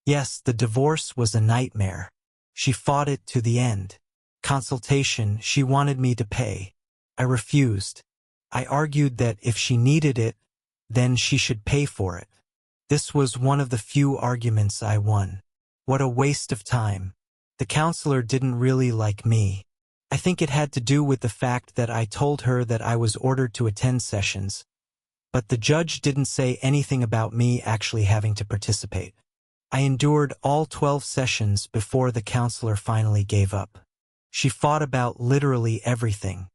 Yes, the divorce was a nightmare. She fought it to the end. Consultation, she wanted me to pay. I refused. I argued that if she needed it, then she should pay for it. This was one of the few arguments I won. What a waste of time. The counselor didn't really like me. I think it had to do with the fact that I told her that I was ordered to attend sessions, but the judge didn't say anything about me actually having to participate. I endured all 12 sessions before the counselor finally gave up. She fought about literally everything.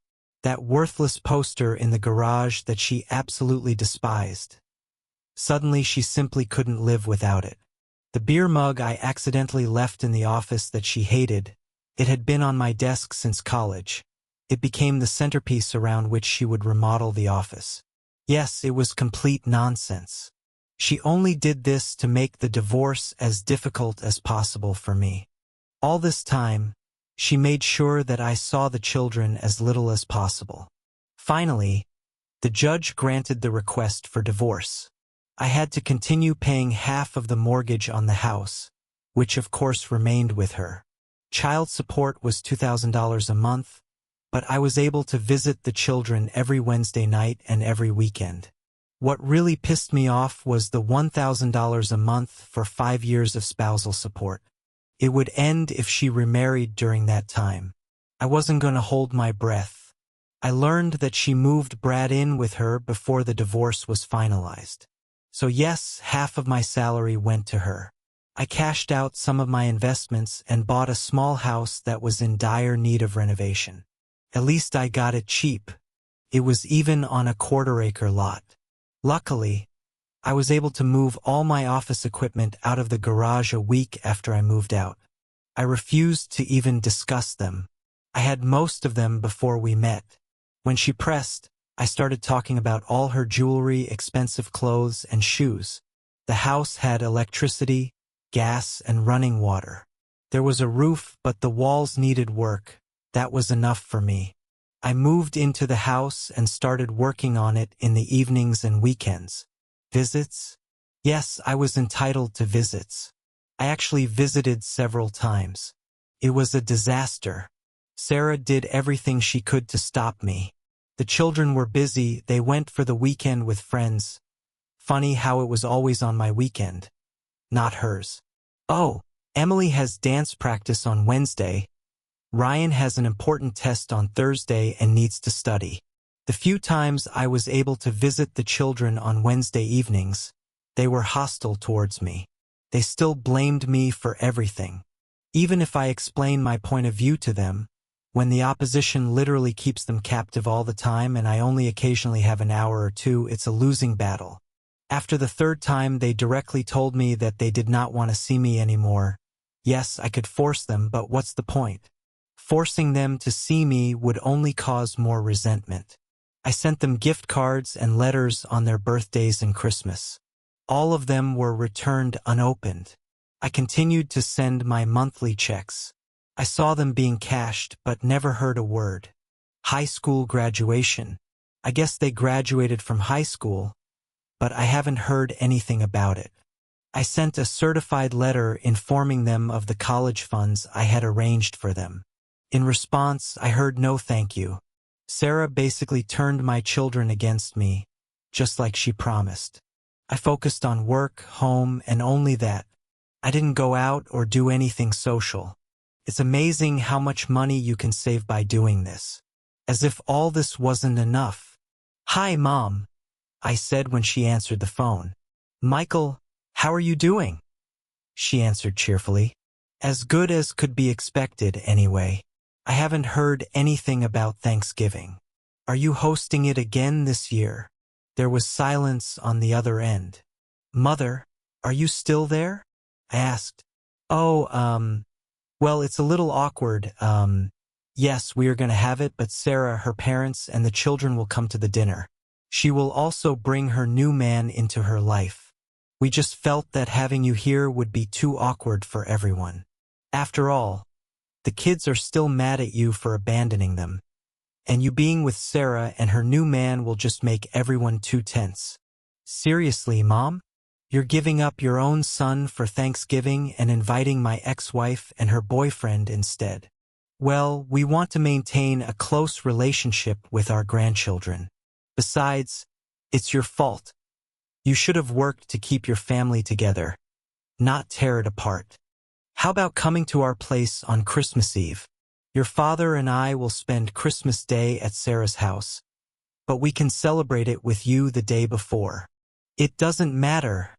That worthless poster in the garage that she absolutely despised. Suddenly she simply couldn't live without it. The beer mug I accidentally left in the office that she hated, it had been on my desk since college. It became the centerpiece around which she would remodel the office. Yes, it was complete nonsense. She only did this to make the divorce as difficult as possible for me. All this time, she made sure that I saw the children as little as possible. Finally, the judge granted the request for divorce. I had to continue paying half of the mortgage on the house, which of course remained with her. Child support was $2,000 a month, but I was able to visit the children every Wednesday night and every weekend. What really pissed me off was the $1,000 a month for 5 years of spousal support. It would end if she remarried during that time. I wasn't going to hold my breath. I learned that she moved Brad in with her before the divorce was finalized. So yes, half of my salary went to her. I cashed out some of my investments and bought a small house that was in dire need of renovation. At least I got it cheap. It was even on a quarter-acre lot. Luckily, I was able to move all my office equipment out of the garage a week after I moved out. I refused to even discuss them. I had most of them before we met. When she pressed, I started talking about all her jewelry, expensive clothes, and shoes. The house had electricity, gas, and running water. There was a roof, but the walls needed work. That was enough for me. I moved into the house and started working on it in the evenings and weekends. Visits? Yes, I was entitled to visits. I actually visited several times. It was a disaster. Sarah did everything she could to stop me. The children were busy, they went for the weekend with friends. Funny how it was always on my weekend, not hers. Oh, Emily has dance practice on Wednesday. Ryan has an important test on Thursday and needs to study. The few times I was able to visit the children on Wednesday evenings, They were hostile towards me. They still blamed me for everything. Even if I explain my point of view to them, when the opposition literally keeps them captive all the time and I only occasionally have an hour or two, it's a losing battle. After the third time, they directly told me that they did not want to see me anymore. Yes, I could force them, but what's the point? Forcing them to see me would only cause more resentment. I sent them gift cards and letters on their birthdays and Christmas. All of them were returned unopened. I continued to send my monthly checks. I saw them being cashed, but never heard a word. High school graduation. I guess they graduated from high school, but I haven't heard anything about it. I sent a certified letter informing them of the college funds I had arranged for them. In response, I heard no thank you. Sarah basically turned my children against me, just like she promised. I focused on work, home, and only that. I didn't go out or do anything social. It's amazing how much money you can save by doing this. As if all this wasn't enough. "Hi, Mom," I said when she answered the phone. "Michael, how are you doing?" She answered cheerfully. "As good as could be expected, anyway. I haven't heard anything about Thanksgiving. Are you hosting it again this year?" There was silence on the other end. "Mother, are you still there?" I asked. "Oh, well, it's a little awkward. Yes, we are going to have it, but Sarah, her parents, and the children will come to the dinner. She will also bring her new man into her life. We just felt that having you here would be too awkward for everyone. After all, the kids are still mad at you for abandoning them, and you being with Sarah and her new man will just make everyone too tense." "Seriously, Mom? You're giving up your own son for Thanksgiving and inviting my ex-wife and her boyfriend instead?" "Well, we want to maintain a close relationship with our grandchildren. Besides, it's your fault. You should have worked to keep your family together, not tear it apart. How about coming to our place on Christmas Eve? Your father and I will spend Christmas Day at Sarah's house, but we can celebrate it with you the day before." "It doesn't matter,"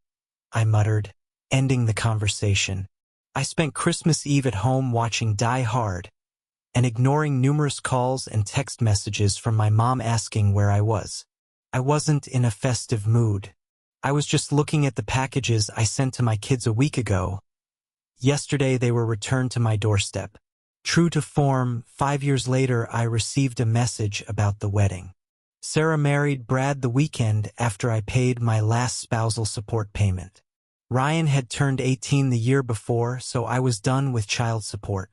I muttered, ending the conversation. I spent Christmas Eve at home watching Die Hard and ignoring numerous calls and text messages from my mom asking where I was. I wasn't in a festive mood. I was just looking at the packages I sent to my kids a week ago. Yesterday they were returned to my doorstep. True to form, 5 years later I received a message about the wedding. Sarah married Brad the weekend after I paid my last spousal support payment. Ryan had turned 18 the year before, so I was done with child support.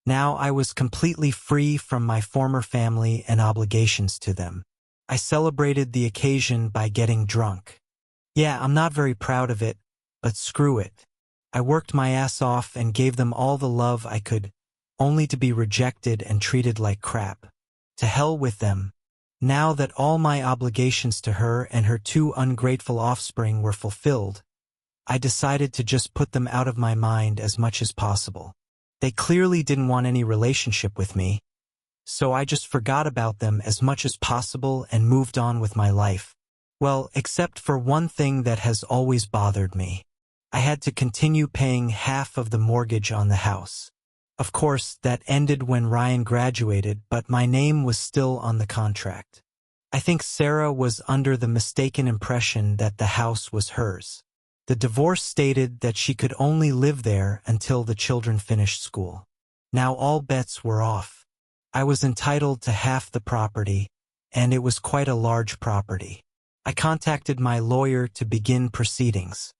Now I was completely free from my former family and obligations to them. I celebrated the occasion by getting drunk. Yeah, I'm not very proud of it, but screw it. I worked my ass off and gave them all the love I could, only to be rejected and treated like crap. To hell with them. Now that all my obligations to her and her 2 ungrateful offspring were fulfilled, I decided to just put them out of my mind as much as possible. They clearly didn't want any relationship with me, so I just forgot about them as much as possible and moved on with my life. Well, except for one thing that has always bothered me. I had to continue paying half of the mortgage on the house. Of course, that ended when Ryan graduated, but my name was still on the contract. I think Sarah was under the mistaken impression that the house was hers. The divorce stated that she could only live there until the children finished school. Now all bets were off. I was entitled to half the property, and it was quite a large property. I contacted my lawyer to begin proceedings.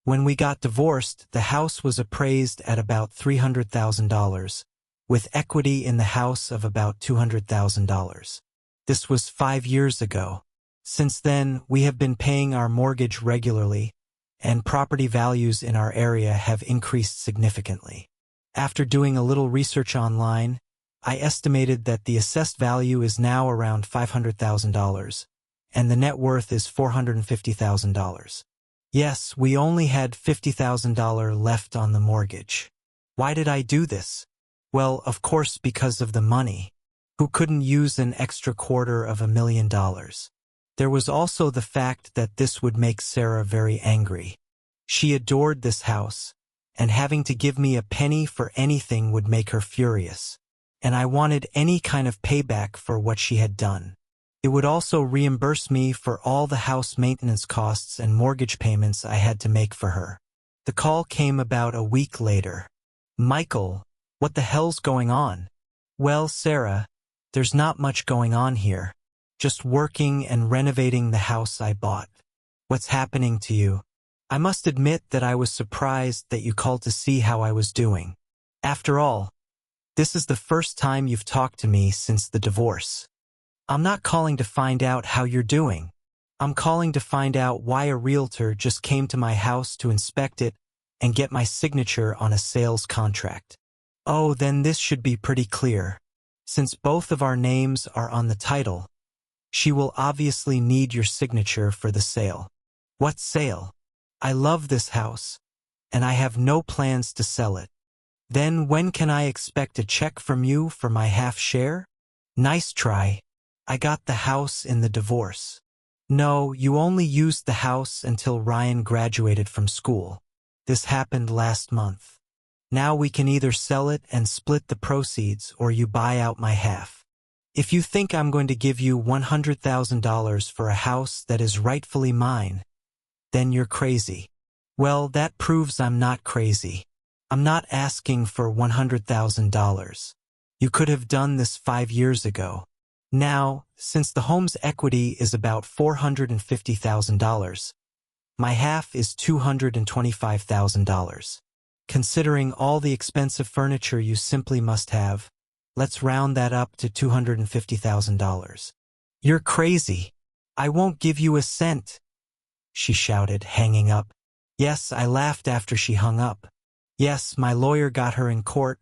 When we got divorced, the house was appraised at about $300,000, with equity in the house of about $200,000. This was 5 years ago. Since then, we have been paying our mortgage regularly, and property values in our area have increased significantly. After doing a little research online, I estimated that the assessed value is now around $500,000, and the net worth is $450,000. Yes, we only had $50,000 left on the mortgage. Why did I do this? Well, of course because of the money. Who couldn't use an extra $250,000? There was also the fact that this would make Sarah very angry. She adored this house, and having to give me a penny for anything would make her furious. And I wanted any kind of payback for what she had done. It would also reimburse me for all the house maintenance costs and mortgage payments I had to make for her. The call came about a week later. "Michael, what the hell's going on?" "Well, Sarah, there's not much going on here. Just working and renovating the house I bought." "What's happening to you?" I must admit that I was surprised that you called to see how I was doing. After all, this is the first time you've talked to me since the divorce. I'm not calling to find out how you're doing. I'm calling to find out why a realtor just came to my house to inspect it and get my signature on a sales contract. Oh, then this should be pretty clear. Since both of our names are on the title, she will obviously need your signature for the sale. What sale? I love this house, and I have no plans to sell it. Then when can I expect a check from you for my half share? Nice try. I got the house in the divorce. No, you only used the house until Ryan graduated from school. This happened last month. Now we can either sell it and split the proceeds or you buy out my half. If you think I'm going to give you $100,000 for a house that is rightfully mine, then you're crazy. Well, that proves I'm not crazy. I'm not asking for $100,000. You could have done this 5 years ago. Now, since the home's equity is about $450,000, my half is $225,000. Considering all the expensive furniture you simply must have, let's round that up to $250,000. You're crazy. I won't give you a cent, she shouted, hanging up. Yes, I laughed after she hung up. Yes, my lawyer got her in court,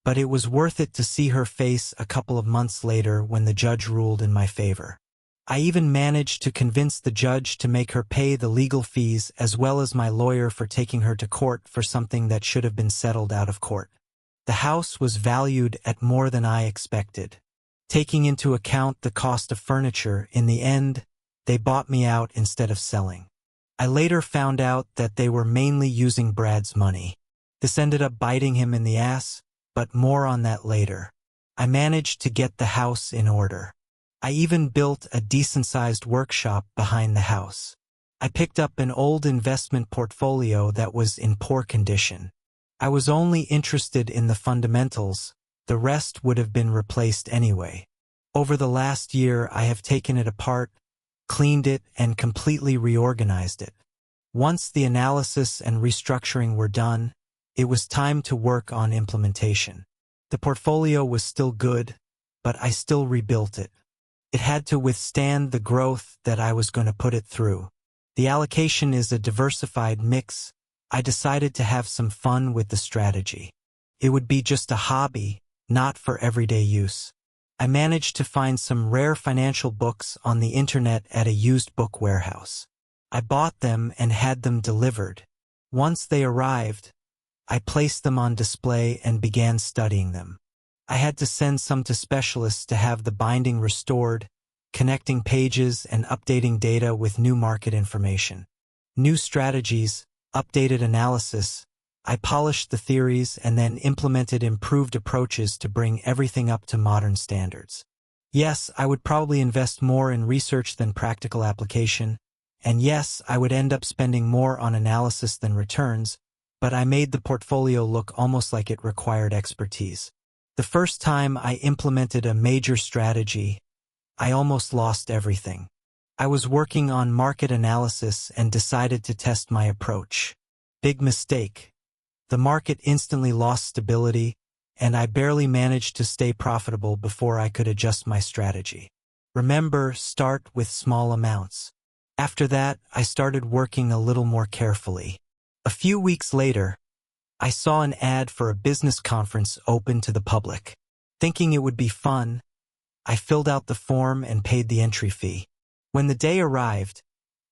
but it was worth it to see her face a couple of months later when the judge ruled in my favor. I even managed to convince the judge to make her pay the legal fees as well as my lawyer for taking her to court for something that should have been settled out of court. The house was valued at more than I expected. Taking into account the cost of furniture, in the end, they bought me out instead of selling. I later found out that they were mainly using Brad's money. This ended up biting him in the ass, but more on that later. I managed to get the house in order. I even built a decent-sized workshop behind the house. I picked up an old investment portfolio that was in poor condition. I was only interested in the fundamentals. The rest would have been replaced anyway. Over the last year, I have taken it apart, cleaned it, and completely reorganized it. Once the analysis and restructuring were done, it was time to work on implementation. The portfolio was still good, but I still rebuilt it. It had to withstand the growth that I was going to put it through. The allocation is a diversified mix. I decided to have some fun with the strategy. It would be just a hobby, not for everyday use. I managed to find some rare financial books on the internet at a used book warehouse. I bought them and had them delivered. Once they arrived, I placed them on display and began studying them. I had to send some to specialists to have the binding restored, connecting pages and updating data with new market information. New strategies, updated analysis. I polished the theories and then implemented improved approaches to bring everything up to modern standards. Yes, I would probably invest more in research than practical application, and yes, I would end up spending more on analysis than returns, but I made the portfolio look almost like it required expertise. The first time I implemented a major strategy, I almost lost everything. I was working on market analysis and decided to test my approach. Big mistake. The market instantly lost stability, and I barely managed to stay profitable before I could adjust my strategy. Remember, start with small amounts. After that, I started working a little more carefully. A few weeks later, I saw an ad for a business conference open to the public. Thinking it would be fun, I filled out the form and paid the entry fee. When the day arrived,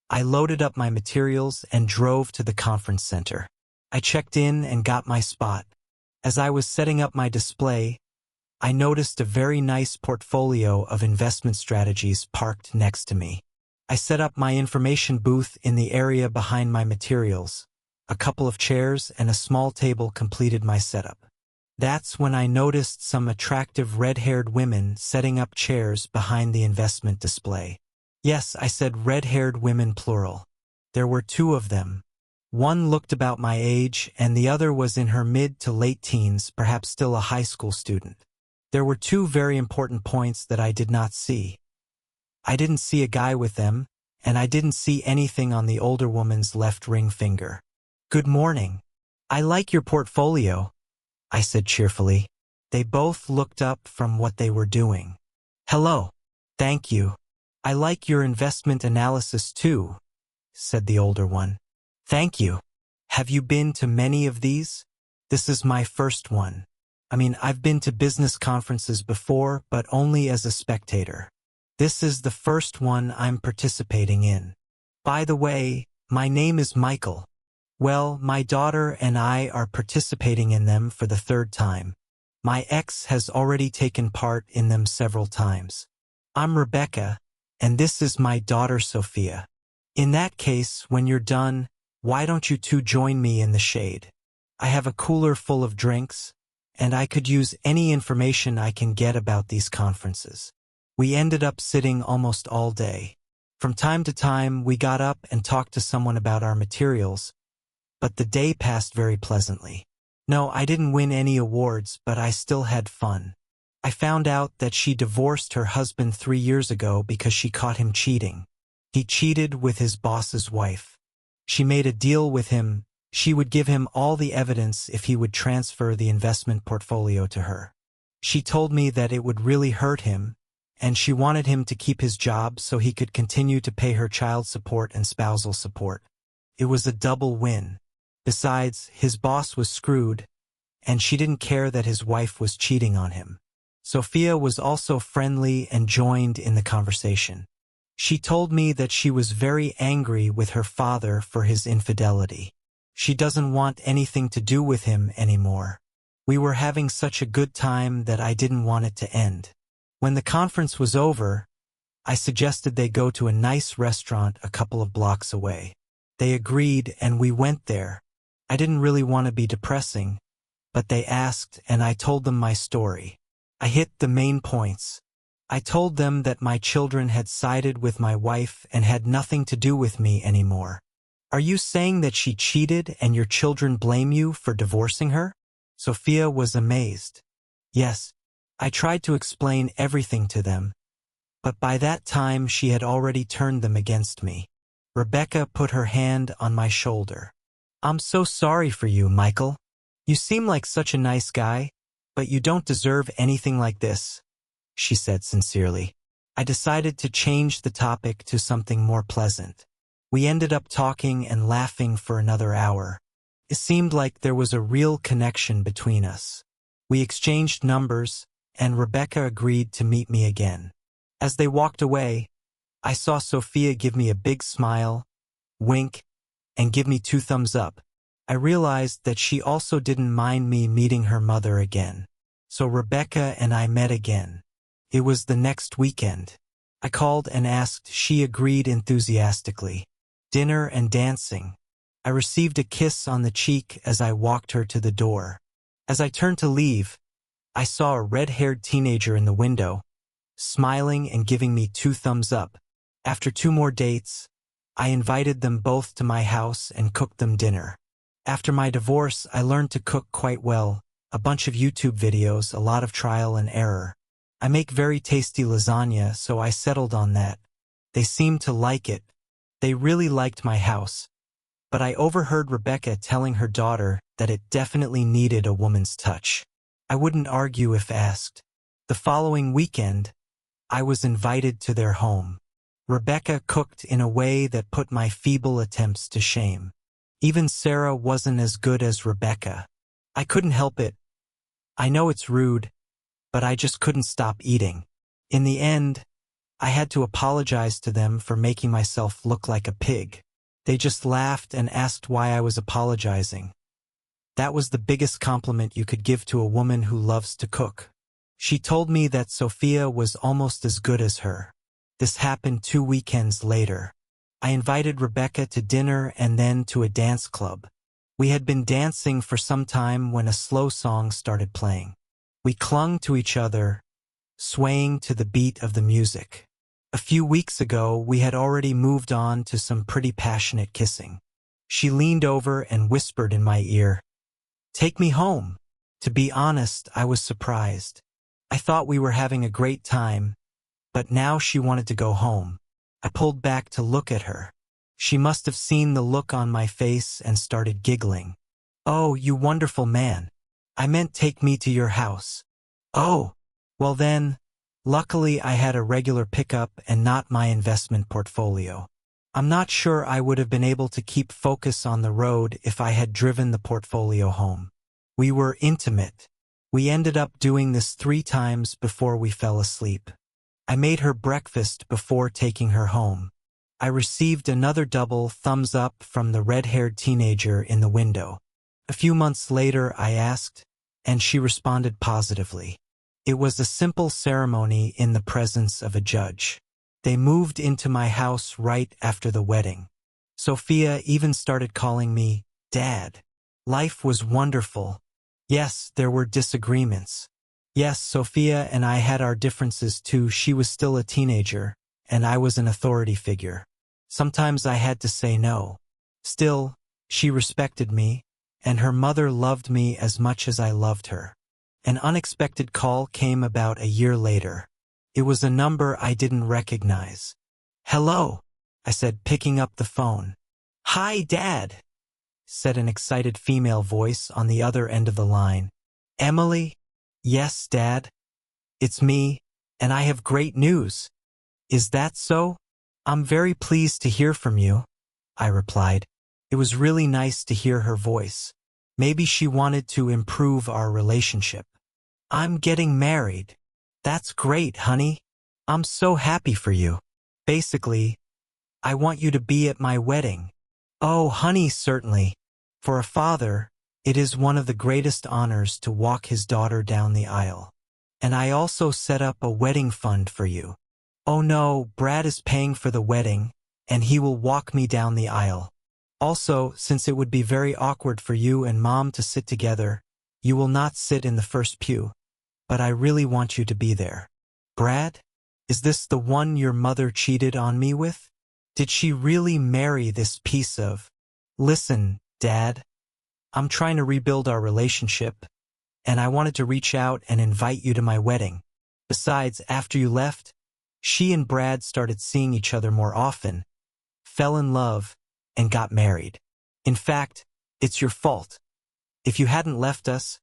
I loaded up my materials and drove to the conference center. I checked in and got my spot. As I was setting up my display, I noticed a very nice portfolio of investment strategies parked next to me. I set up my information booth in the area behind my materials. A couple of chairs and a small table completed my setup. That's when I noticed some attractive red-haired women setting up chairs behind the investment display. Yes, I said red-haired women plural. There were two of them. One looked about my age and the other was in her mid to late teens, perhaps still a high school student. There were two very important points that I did not see. I didn't see a guy with them, and I didn't see anything on the older woman's left ring finger. "Good morning. I like your portfolio," I said cheerfully. They both looked up from what they were doing. "Hello. Thank you. I like your investment analysis too," said the older one. "Thank you. Have you been to many of these?" "This is my first one. I've been to business conferences before, but only as a spectator. This is the first one I'm participating in. By the way, my name is Michael. Well, my daughter and I are participating in them for the third time. My ex has already taken part in them several times. I'm Rebecca, and this is my daughter Sophia. In that case, when you're done, why don't you two join me in the shade? I have a cooler full of drinks, and I could use any information I can get about these conferences." We ended up sitting almost all day. From time to time, we got up and talked to someone about our materials, but the day passed very pleasantly. No, I didn't win any awards, but I still had fun. I found out that she divorced her husband 3 years ago because she caught him cheating. He cheated with his boss's wife. She made a deal with him. She would give him all the evidence if he would transfer the investment portfolio to her. She told me that it would really hurt him, and she wanted him to keep his job so he could continue to pay her child support and spousal support. It was a double win. Besides, his boss was screwed, and she didn't care that his wife was cheating on him. Sophia was also friendly and joined in the conversation. She told me that she was very angry with her father for his infidelity. She doesn't want anything to do with him anymore. We were having such a good time that I didn't want it to end. When the conference was over, I suggested they go to a nice restaurant a couple of blocks away. They agreed and we went there. I didn't really want to be depressing, but they asked and I told them my story. I hit the main points. I told them that my children had sided with my wife and had nothing to do with me anymore. "Are you saying that she cheated and your children blame you for divorcing her?" Sophia was amazed. "Yes." I tried to explain everything to them, but by that time she had already turned them against me. Rebecca put her hand on my shoulder. "I'm so sorry for you, Michael. You seem like such a nice guy, but you don't deserve anything like this," she said sincerely. I decided to change the topic to something more pleasant. We ended up talking and laughing for another hour. It seemed like there was a real connection between us. We exchanged numbers, and Rebecca agreed to meet me again. As they walked away, I saw Sophia give me a big smile, wink, and give me 2 thumbs up. I realized that she also didn't mind me meeting her mother again. So Rebecca and I met again. It was the next weekend. I called and asked. She agreed enthusiastically. Dinner and dancing. I received a kiss on the cheek as I walked her to the door. As I turned to leave, I saw a red-haired teenager in the window, smiling and giving me 2 thumbs up. After 2 more dates, I invited them both to my house and cooked them dinner. After my divorce, I learned to cook quite well, a bunch of YouTube videos, a lot of trial and error. I make very tasty lasagna, so I settled on that. They seemed to like it. They really liked my house. But I overheard Rebecca telling her daughter that it definitely needed a woman's touch. I wouldn't argue if asked. The following weekend, I was invited to their home. Rebecca cooked in a way that put my feeble attempts to shame. Even Sarah wasn't as good as Rebecca. I couldn't help it. I know it's rude, but I just couldn't stop eating. In the end, I had to apologize to them for making myself look like a pig. They just laughed and asked why I was apologizing. That was the biggest compliment you could give to a woman who loves to cook. She told me that Sophia was almost as good as her. This happened 2 weekends later. I invited Rebecca to dinner and then to a dance club. We had been dancing for some time when a slow song started playing. We clung to each other, swaying to the beat of the music. A few weeks ago, we had already moved on to some pretty passionate kissing. She leaned over and whispered in my ear, "Take me home." To be honest, I was surprised. I thought we were having a great time, but now she wanted to go home. I pulled back to look at her. She must have seen the look on my face and started giggling. "Oh, you wonderful man. I meant take me to your house." "Oh, well then, luckily I had a regular pickup and not my investment portfolio. I'm not sure I would have been able to keep focus on the road if I had driven the portfolio home. We were intimate. We ended up doing this 3 times before we fell asleep. I made her breakfast before taking her home. I received another double thumbs up from the red-haired teenager in the window. A few months later I asked, and she responded positively. It was a simple ceremony in the presence of a judge. They moved into my house right after the wedding. Sophia even started calling me Dad. Life was wonderful. Yes, there were disagreements. Yes, Sophia and I had our differences too. She was still a teenager, and I was an authority figure. Sometimes I had to say no. Still, she respected me, and her mother loved me as much as I loved her. An unexpected call came about a year later. It was a number I didn't recognize. "Hello," I said, picking up the phone. "Hi, Dad," said an excited female voice on the other end of the line. "Emily?" "Yes, Dad. It's me, and I have great news." "Is that so? I'm very pleased to hear from you," I replied. It was really nice to hear her voice. Maybe she wanted to improve our relationship. "I'm getting married." "That's great, honey. I'm so happy for you. Basically, I want you to be at my wedding." "Oh, honey, certainly. For a father, it is one of the greatest honors to walk his daughter down the aisle. And I also set up a wedding fund for you." "Oh no, Brad is paying for the wedding, and he will walk me down the aisle. Also, since it would be very awkward for you and Mom to sit together, you will not sit in the first pew. But I really want you to be there." "Brad? Is this the one your mother cheated on me with? Did she really marry this piece of—" "Listen, Dad. I'm trying to rebuild our relationship, and I wanted to reach out and invite you to my wedding. Besides, after you left, she and Brad started seeing each other more often, fell in love, and got married. In fact, it's your fault. If you hadn't left us,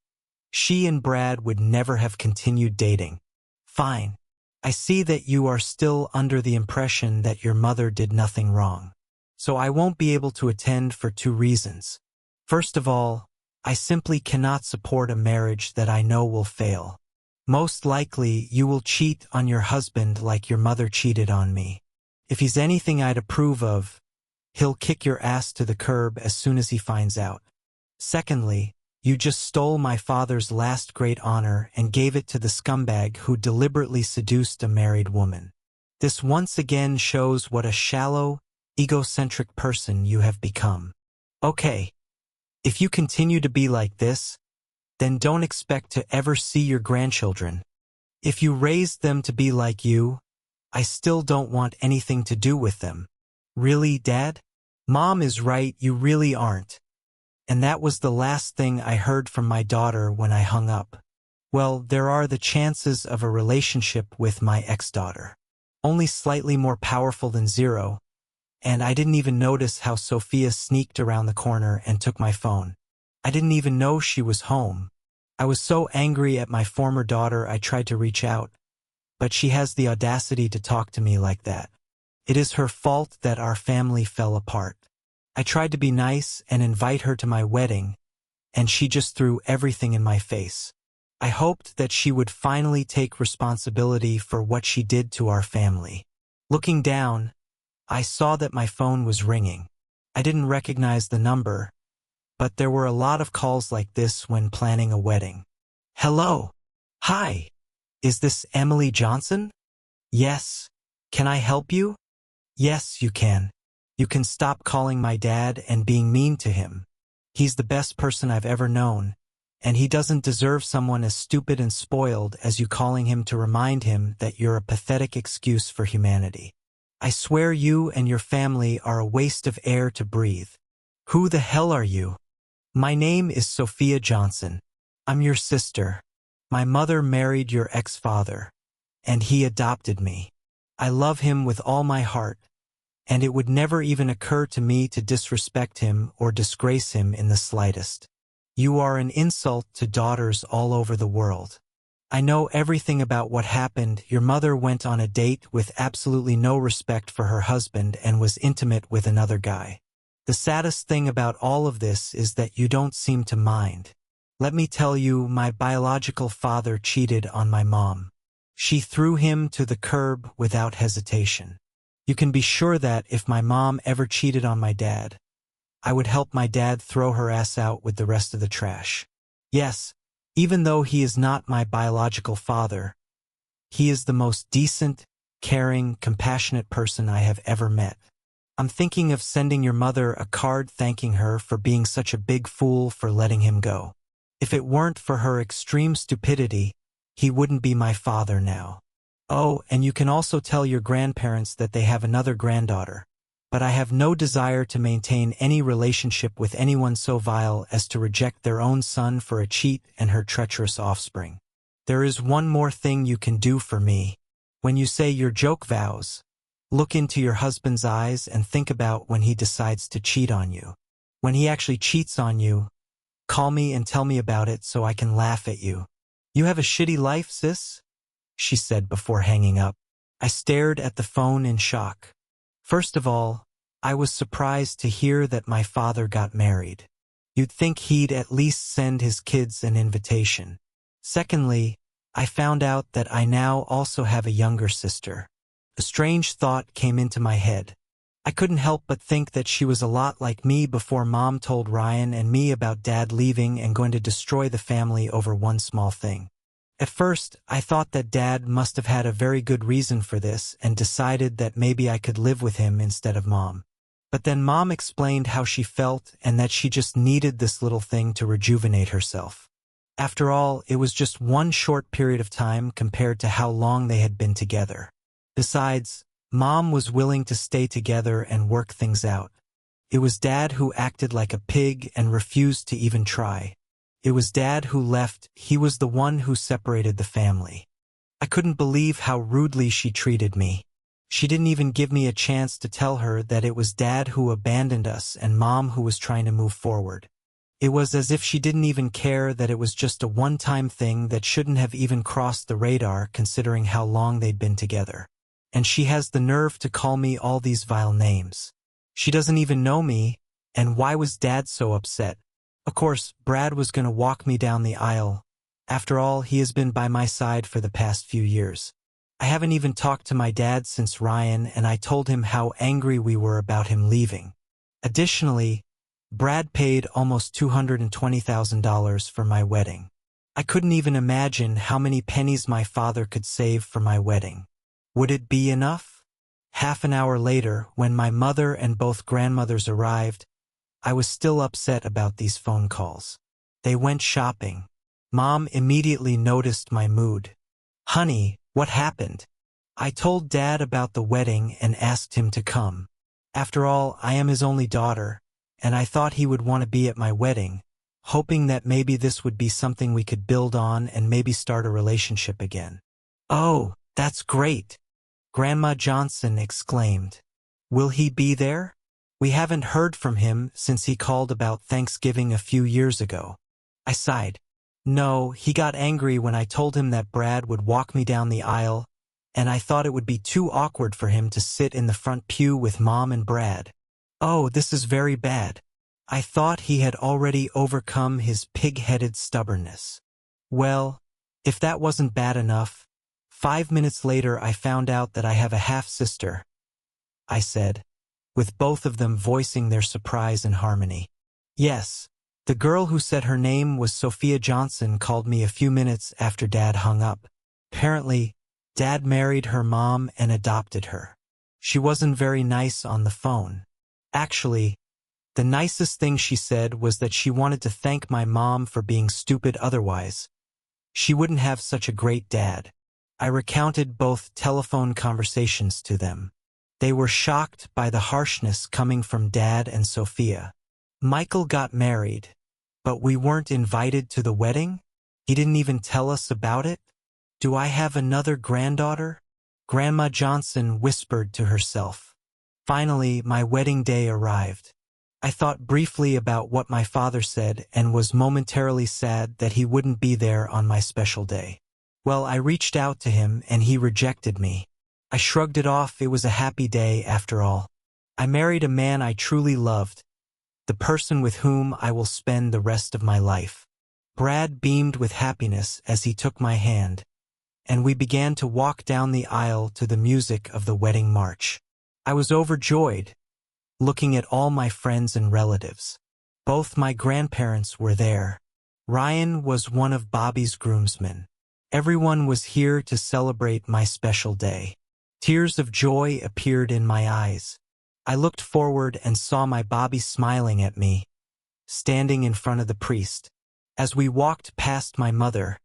she and Brad would never have continued dating." "Fine. I see that you are still under the impression that your mother did nothing wrong. So I won't be able to attend for 2 reasons. First of all, I simply cannot support a marriage that I know will fail. Most likely, you will cheat on your husband like your mother cheated on me. If he's anything I'd approve of, he'll kick your ass to the curb as soon as he finds out. Secondly, you just stole my father's last great honor and gave it to the scumbag who deliberately seduced a married woman. This once again shows what a shallow, egocentric person you have become. Okay. If you continue to be like this, then don't expect to ever see your grandchildren. If you raised them to be like you, I still don't want anything to do with them." "Really, Dad? Mom is right, you really aren't." And that was the last thing I heard from my daughter when I hung up. Well, there are the chances of a relationship with my ex-daughter. Only slightly more powerful than 0. And I didn't even notice how Sophia sneaked around the corner and took my phone. I didn't even know she was home. I was so angry at my former daughter I tried to reach out, but she has the audacity to talk to me like that. It is her fault that our family fell apart. I tried to be nice and invite her to my wedding, and she just threw everything in my face. I hoped that she would finally take responsibility for what she did to our family. Looking down, I saw that my phone was ringing. I didn't recognize the number, but there were a lot of calls like this when planning a wedding. "Hello. Hi. Is this Emily Johnson?" "Yes. Can I help you? Yes, you can. You can stop calling my dad and being mean to him. He's the best person I've ever known, and he doesn't deserve someone as stupid and spoiled as you calling him to remind him that you're a pathetic excuse for humanity. I swear you and your family are a waste of air to breathe. Who the hell are you? My name is Sophia Johnson. I'm your sister. My mother married your ex-father, and he adopted me. I love him with all my heart, and it would never even occur to me to disrespect him or disgrace him in the slightest. You are an insult to daughters all over the world. I know everything about what happened. Your mother went on a date with absolutely no respect for her husband and was intimate with another guy. The saddest thing about all of this is that you don't seem to mind. Let me tell you, my biological father cheated on my mom. She threw him to the curb without hesitation. You can be sure that if my mom ever cheated on my dad, I would help my dad throw her ass out with the rest of the trash. Yes, even though he is not my biological father, he is the most decent, caring, compassionate person I have ever met. I'm thinking of sending your mother a card thanking her for being such a big fool for letting him go. If it weren't for her extreme stupidity, he wouldn't be my father now. Oh, and you can also tell your grandparents that they have another granddaughter. But I have no desire to maintain any relationship with anyone so vile as to reject their own son for a cheat and her treacherous offspring. There is one more thing you can do for me. When you say your joke vows, look into your husband's eyes and think about when he decides to cheat on you. When he actually cheats on you, call me and tell me about it so I can laugh at you. You have a shitty life, sis? She said before hanging up. I stared at the phone in shock. First of all, I was surprised to hear that my father got married. You'd think he'd at least send his kids an invitation. Secondly, I found out that I now also have a younger sister. A strange thought came into my head. I couldn't help but think that she was a lot like me before Mom told Ryan and me about Dad leaving and going to destroy the family over one small thing. At first, I thought that Dad must have had a very good reason for this and decided that maybe I could live with him instead of Mom. But then Mom explained how she felt and that she just needed this little thing to rejuvenate herself. After all, it was just one short period of time compared to how long they had been together. Besides, Mom was willing to stay together and work things out. It was Dad who acted like a pig and refused to even try. It was Dad who left. He was the one who separated the family. I couldn't believe how rudely she treated me. She didn't even give me a chance to tell her that it was Dad who abandoned us and Mom who was trying to move forward. It was as if she didn't even care that it was just a one-time thing that shouldn't have even crossed the radar considering how long they'd been together. And she has the nerve to call me all these vile names. She doesn't even know me, and why was Dad so upset? Of course, Brad was going to walk me down the aisle. After all, he has been by my side for the past few years. I haven't even talked to my dad since Ryan, and I told him how angry we were about him leaving. Additionally, Brad paid almost $220,000 for my wedding. I couldn't even imagine how many pennies my father could save for my wedding. Would it be enough? Half an hour later, when my mother and both grandmothers arrived, I was still upset about these phone calls. They went shopping. Mom immediately noticed my mood. Honey, what happened? I told Dad about the wedding and asked him to come. After all, I am his only daughter, and I thought he would want to be at my wedding, hoping that maybe this would be something we could build on and maybe start a relationship again. Oh, that's great! Grandma Johnson exclaimed. Will he be there? We haven't heard from him since he called about Thanksgiving a few years ago. I sighed. No, he got angry when I told him that Brad would walk me down the aisle, and I thought it would be too awkward for him to sit in the front pew with Mom and Brad. Oh, this is very bad. I thought he had already overcome his pig-headed stubbornness. Well, if that wasn't bad enough, 5 minutes later I found out that I have a half-sister, I said, with both of them voicing their surprise in harmony. Yes, the girl who said her name was Sophia Johnson called me a few minutes after Dad hung up. Apparently, Dad married her mom and adopted her. She wasn't very nice on the phone. Actually, the nicest thing she said was that she wanted to thank my mom for being stupid otherwise. She wouldn't have such a great dad. I recounted both telephone conversations to them. They were shocked by the harshness coming from Dad and Sophia. Michael got married, but we weren't invited to the wedding? He didn't even tell us about it? Do I have another granddaughter? Grandma Johnson whispered to herself. Finally, my wedding day arrived. I thought briefly about what my father said and was momentarily sad that he wouldn't be there on my special day. Well, I reached out to him and he rejected me. I shrugged it off. It was a happy day after all. I married a man I truly loved, the person with whom I will spend the rest of my life. Brad beamed with happiness as he took my hand, and we began to walk down the aisle to the music of the wedding march. I was overjoyed, looking at all my friends and relatives. Both my grandparents were there. Ryan was one of Bobby's groomsmen. Everyone was here to celebrate my special day. Tears of joy appeared in my eyes. I looked forward and saw my Bobby smiling at me, standing in front of the priest. As we walked past my mother,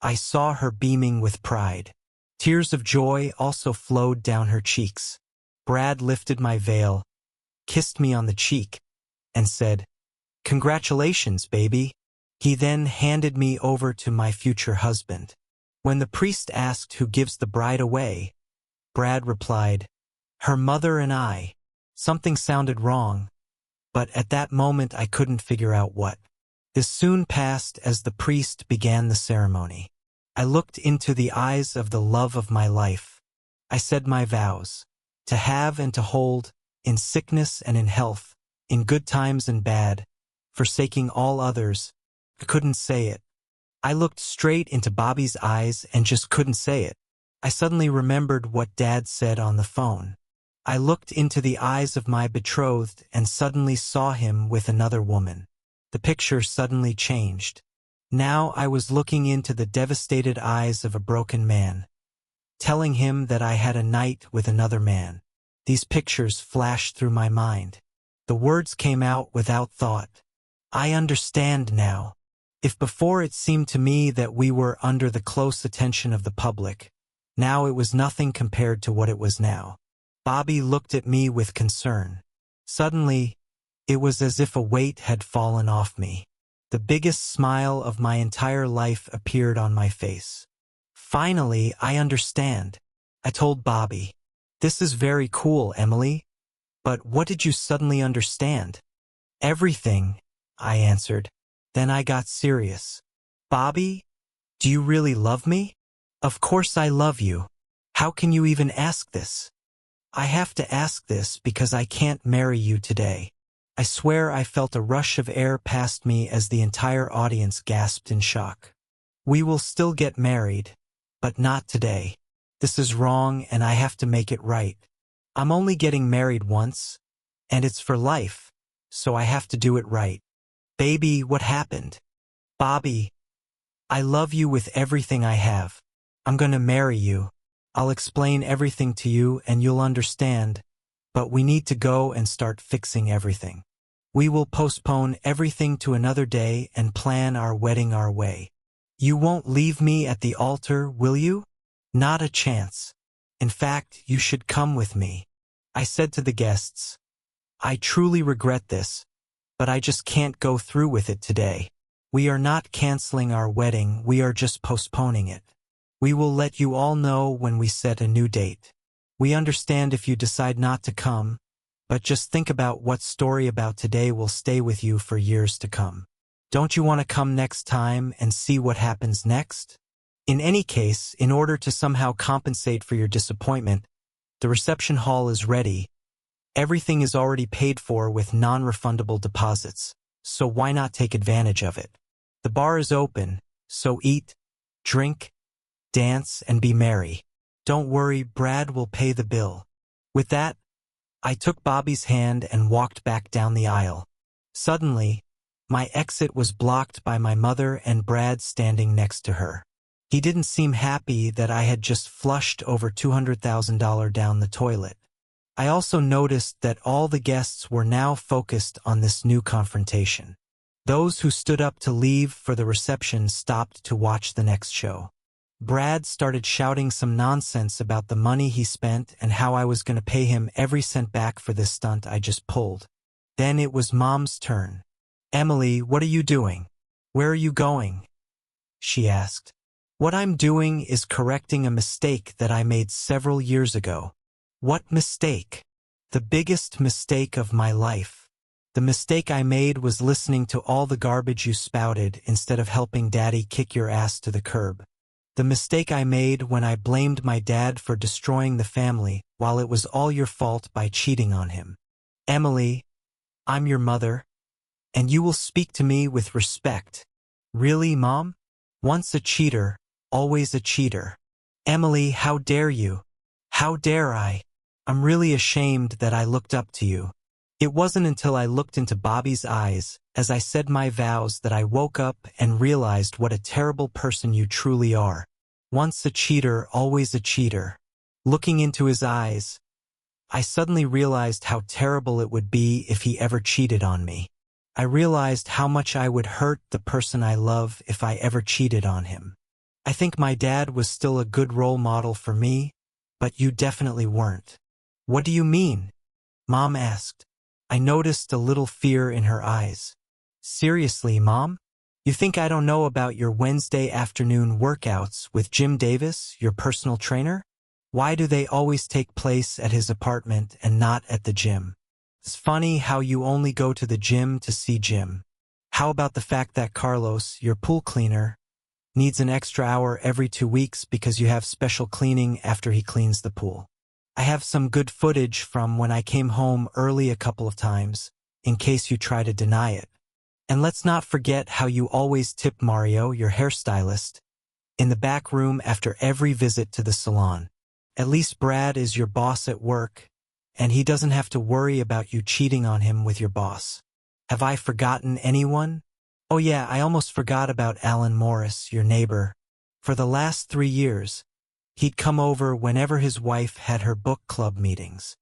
I saw her beaming with pride. Tears of joy also flowed down her cheeks. Brad lifted my veil, kissed me on the cheek, and said, "Congratulations, baby." He then handed me over to my future husband. When the priest asked who gives the bride away, Brad replied, "Her mother and I." Something sounded wrong, but at that moment I couldn't figure out what. This soon passed as the priest began the ceremony. I looked into the eyes of the love of my life. I said my vows, to have and to hold, in sickness and in health, in good times and bad, forsaking all others. I couldn't say it. I looked straight into Bobby's eyes and just couldn't say it. I suddenly remembered what Dad said on the phone. I looked into the eyes of my betrothed and suddenly saw him with another woman. The picture suddenly changed. Now I was looking into the devastated eyes of a broken man, telling him that I had a night with another man. These pictures flashed through my mind. The words came out without thought. I understand now. If before it seemed to me that we were under the close attention of the public, now it was nothing compared to what it was now. Bobby looked at me with concern. Suddenly, it was as if a weight had fallen off me. The biggest smile of my entire life appeared on my face. Finally, I understand. I told Bobby, "This is very cool, Emily. But what did you suddenly understand?" "Everything," I answered. Then I got serious. "Bobby, do you really love me?" "Of course I love you. How can you even ask this?" "I have to ask this because I can't marry you today." I swear I felt a rush of air past me as the entire audience gasped in shock. "We will still get married, but not today. This is wrong and I have to make it right. I'm only getting married once, and it's for life, so I have to do it right." "Baby, what happened?" "Bobby, I love you with everything I have. I'm gonna marry you. I'll explain everything to you and you'll understand, but we need to go and start fixing everything. We will postpone everything to another day and plan our wedding our way. You won't leave me at the altar, will you?" "Not a chance. In fact, you should come with me." I said to the guests, "I truly regret this, but I just can't go through with it today. We are not canceling our wedding, we are just postponing it. We will let you all know when we set a new date. We understand if you decide not to come, but just think about what story about today will stay with you for years to come. Don't you want to come next time and see what happens next?" In any case, in order to somehow compensate for your disappointment, the reception hall is ready. Everything is already paid for with non-refundable deposits, so why not take advantage of it? The bar is open, so eat, drink, dance, and be merry. Don't worry, Brad will pay the bill. With that, I took Bobby's hand and walked back down the aisle. Suddenly, my exit was blocked by my mother and Brad standing next to her. He didn't seem happy that I had just flushed over $200,000 down the toilet. I also noticed that all the guests were now focused on this new confrontation. Those who stood up to leave for the reception stopped to watch the next show. Brad started shouting some nonsense about the money he spent and how I was going to pay him every cent back for this stunt I just pulled. Then it was Mom's turn. "Emily, what are you doing? Where are you going?" she asked. "What I'm doing is correcting a mistake that I made several years ago." "What mistake?" "The biggest mistake of my life. The mistake I made was listening to all the garbage you spouted instead of helping Daddy kick your ass to the curb. The mistake I made when I blamed my dad for destroying the family while it was all your fault by cheating on him. Emily, I'm your mother, and you will speak to me with respect." "Really, Mom? Once a cheater, always a cheater." "Emily, how dare you? How dare I? I'm really ashamed that I looked up to you." It wasn't until I looked into Bobby's eyes as I said my vows that I woke up and realized what a terrible person you truly are. Once a cheater, always a cheater. Looking into his eyes, I suddenly realized how terrible it would be if he ever cheated on me. I realized how much I would hurt the person I love if I ever cheated on him. I think my dad was still a good role model for me, but you definitely weren't. "What do you mean?" Mom asked. I noticed a little fear in her eyes. "Seriously, Mom? You think I don't know about your Wednesday afternoon workouts with Jim Davis, your personal trainer? Why do they always take place at his apartment and not at the gym? It's funny how you only go to the gym to see Jim. How about the fact that Carlos, your pool cleaner, needs an extra hour every 2 weeks because you have special cleaning after he cleans the pool? I have some good footage from when I came home early a couple of times, in case you try to deny it. And let's not forget how you always tip Mario, your hairstylist, in the back room after every visit to the salon. At least Brad is your boss at work, and he doesn't have to worry about you cheating on him with your boss. Have I forgotten anyone? Oh yeah, I almost forgot about Alan Morris, your neighbor. For the last 3 years, he'd come over whenever his wife had her book club meetings.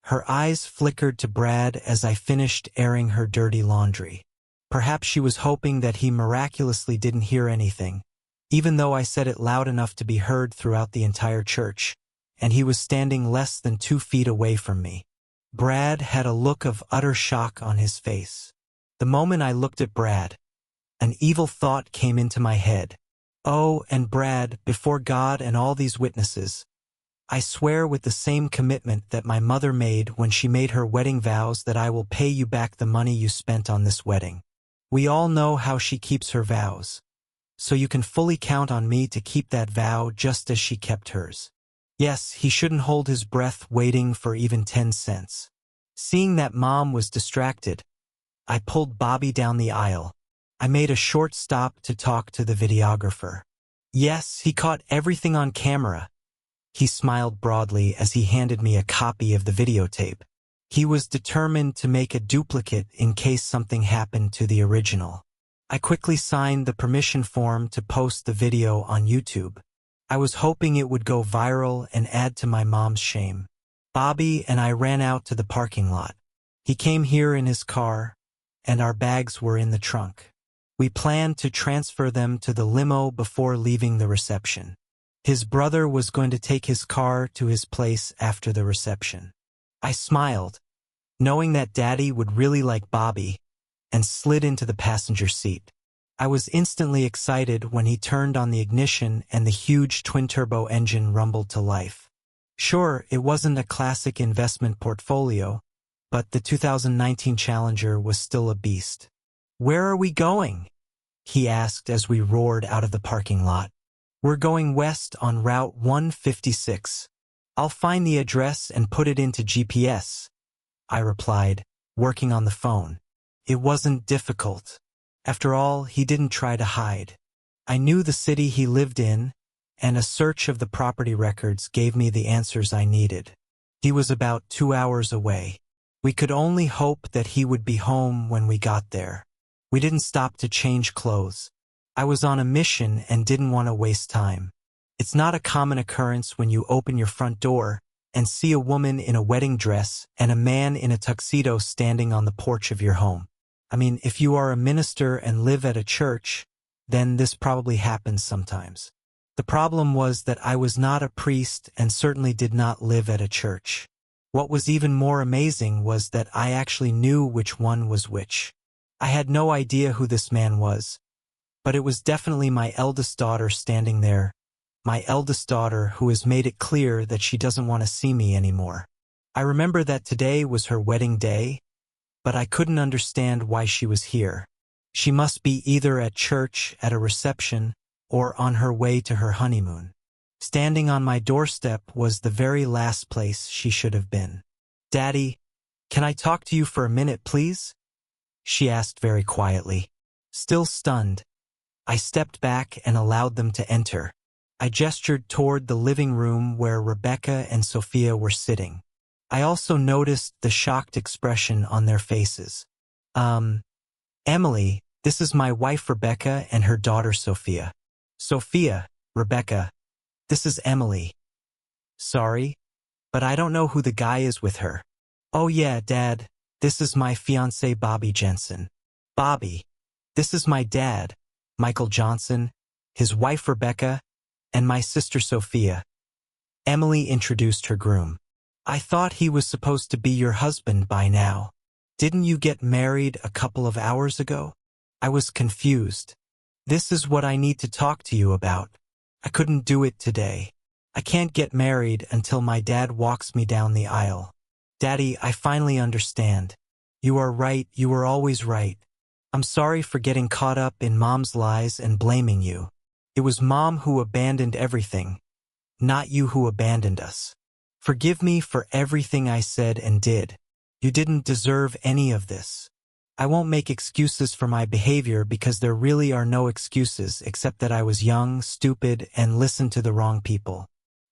Her eyes flickered to Brad as I finished airing her dirty laundry. Perhaps she was hoping that he miraculously didn't hear anything, even though I said it loud enough to be heard throughout the entire church, and he was standing less than 2 feet away from me. Brad had a look of utter shock on his face. The moment I looked at Brad, an evil thought came into my head. "Oh, and Brad, before God and all these witnesses, I swear with the same commitment that my mother made when she made her wedding vows that I will pay you back the money you spent on this wedding. We all know how she keeps her vows, so you can fully count on me to keep that vow just as she kept hers." Yes, he shouldn't hold his breath waiting for even 10 cents. Seeing that Mom was distracted, I pulled Bobby down the aisle. I made a short stop to talk to the videographer. Yes, he caught everything on camera. He smiled broadly as he handed me a copy of the videotape. He was determined to make a duplicate in case something happened to the original. I quickly signed the permission form to post the video on YouTube. I was hoping it would go viral and add to my mom's shame. Bobby and I ran out to the parking lot. He came here in his car, and our bags were in the trunk. We planned to transfer them to the limo before leaving the reception. His brother was going to take his car to his place after the reception. I smiled, knowing that Daddy would really like Bobby, and slid into the passenger seat. I was instantly excited when he turned on the ignition and the huge twin-turbo engine rumbled to life. Sure, it wasn't a classic investment portfolio, but the 2019 Challenger was still a beast. "Where are we going?" he asked as we roared out of the parking lot. "We're going west on Route 156. I'll find the address and put it into GPS," I replied, working on the phone. It wasn't difficult. After all, he didn't try to hide. I knew the city he lived in, and a search of the property records gave me the answers I needed. He was about 2 hours away. We could only hope that he would be home when we got there. We didn't stop to change clothes. I was on a mission and didn't want to waste time. It's not a common occurrence when you open your front door and see a woman in a wedding dress and a man in a tuxedo standing on the porch of your home. I mean, if you are a minister and live at a church, then this probably happens sometimes. The problem was that I was not a priest and certainly did not live at a church. What was even more amazing was that I actually knew which one was which. I had no idea who this man was, but it was definitely my eldest daughter standing there, my eldest daughter who has made it clear that she doesn't want to see me anymore. I remember that today was her wedding day, but I couldn't understand why she was here. She must be either at church, at a reception, or on her way to her honeymoon. Standing on my doorstep was the very last place she should have been. "Daddy, can I talk to you for a minute, please?" she asked very quietly. Still stunned, I stepped back and allowed them to enter. I gestured toward the living room where Rebecca and Sophia were sitting. I also noticed the shocked expression on their faces. Emily, this is my wife Rebecca and her daughter Sophia." "Sophia, Rebecca, this is Emily." "Sorry, but I don't know who the guy is with her." "Oh yeah, Dad, this is my fiancé Bobby Jensen." "Bobby, this is my dad, Michael Johnson, his wife Rebecca, and my sister Sophia." Emily introduced her groom. "I thought he was supposed to be your husband by now. Didn't you get married a couple of hours ago?" I was confused. "This is what I need to talk to you about. I couldn't do it today. I can't get married until my dad walks me down the aisle." "Daddy, I finally understand. You are right, you were always right. I'm sorry for getting caught up in Mom's lies and blaming you. It was Mom who abandoned everything, not you who abandoned us. Forgive me for everything I said and did. You didn't deserve any of this. I won't make excuses for my behavior because there really are no excuses except that I was young, stupid, and listened to the wrong people.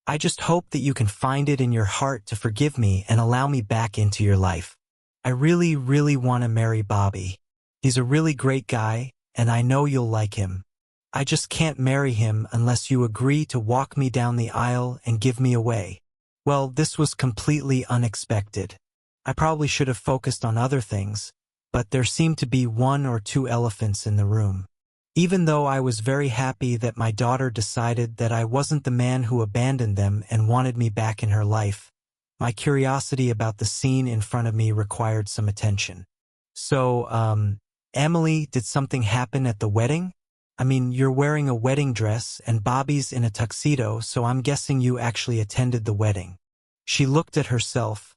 I just hope that you can find it in your heart to forgive me and allow me back into your life. I really, really want to marry Bobby. He's a really great guy, and I know you'll like him. I just can't marry him unless you agree to walk me down the aisle and give me away." Well, this was completely unexpected. I probably should have focused on other things, but there seemed to be one or two elephants in the room. Even though I was very happy that my daughter decided that I wasn't the man who abandoned them and wanted me back in her life, my curiosity about the scene in front of me required some attention. "So, Emily, did something happen at the wedding? I mean, you're wearing a wedding dress and Bobby's in a tuxedo, so I'm guessing you actually attended the wedding." She looked at herself,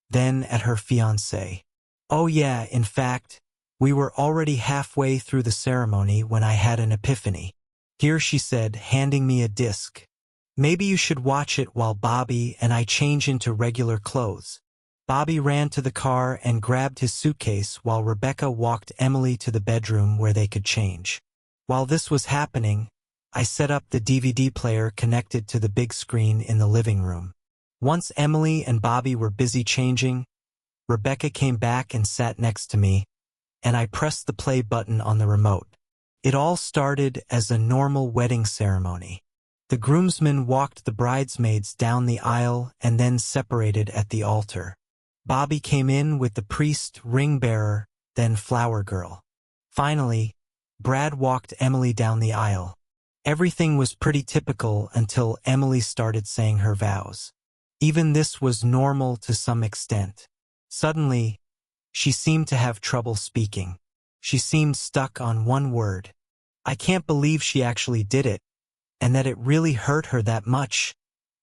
then at her fiancé. "Oh yeah, in fact, we were already halfway through the ceremony when I had an epiphany. Here," she said, handing me a disc. "Maybe you should watch it while Bobby and I change into regular clothes." Bobby ran to the car and grabbed his suitcase while Rebecca walked Emily to the bedroom where they could change. While this was happening, I set up the DVD player connected to the big screen in the living room. Once Emily and Bobby were busy changing, Rebecca came back and sat next to me, and I pressed the play button on the remote. It all started as a normal wedding ceremony. The groomsmen walked the bridesmaids down the aisle and then separated at the altar. Bobby came in with the priest, ring bearer, then flower girl. Finally, Brad walked Emily down the aisle. Everything was pretty typical until Emily started saying her vows. Even this was normal to some extent. Suddenly, she seemed to have trouble speaking. She seemed stuck on one word. "I can't believe she actually did it, and that it really hurt her that much,"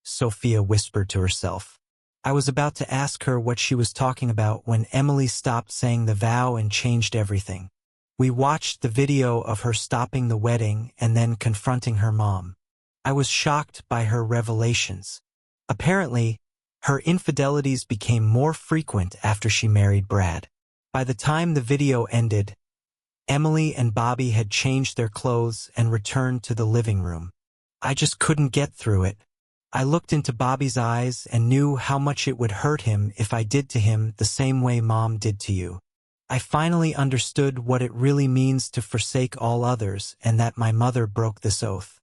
Sophia whispered to herself. I was about to ask her what she was talking about when Emily stopped saying the vow and changed everything. We watched the video of her stopping the wedding and then confronting her mom. I was shocked by her revelations. Apparently, her infidelities became more frequent after she married Brad. By the time the video ended, Emily and Bobby had changed their clothes and returned to the living room. I just couldn't get through it. I looked into Bobby's eyes and knew how much it would hurt him if I did to him the same way Mom did to you. I finally understood what it really means to forsake all others and that my mother broke this oath.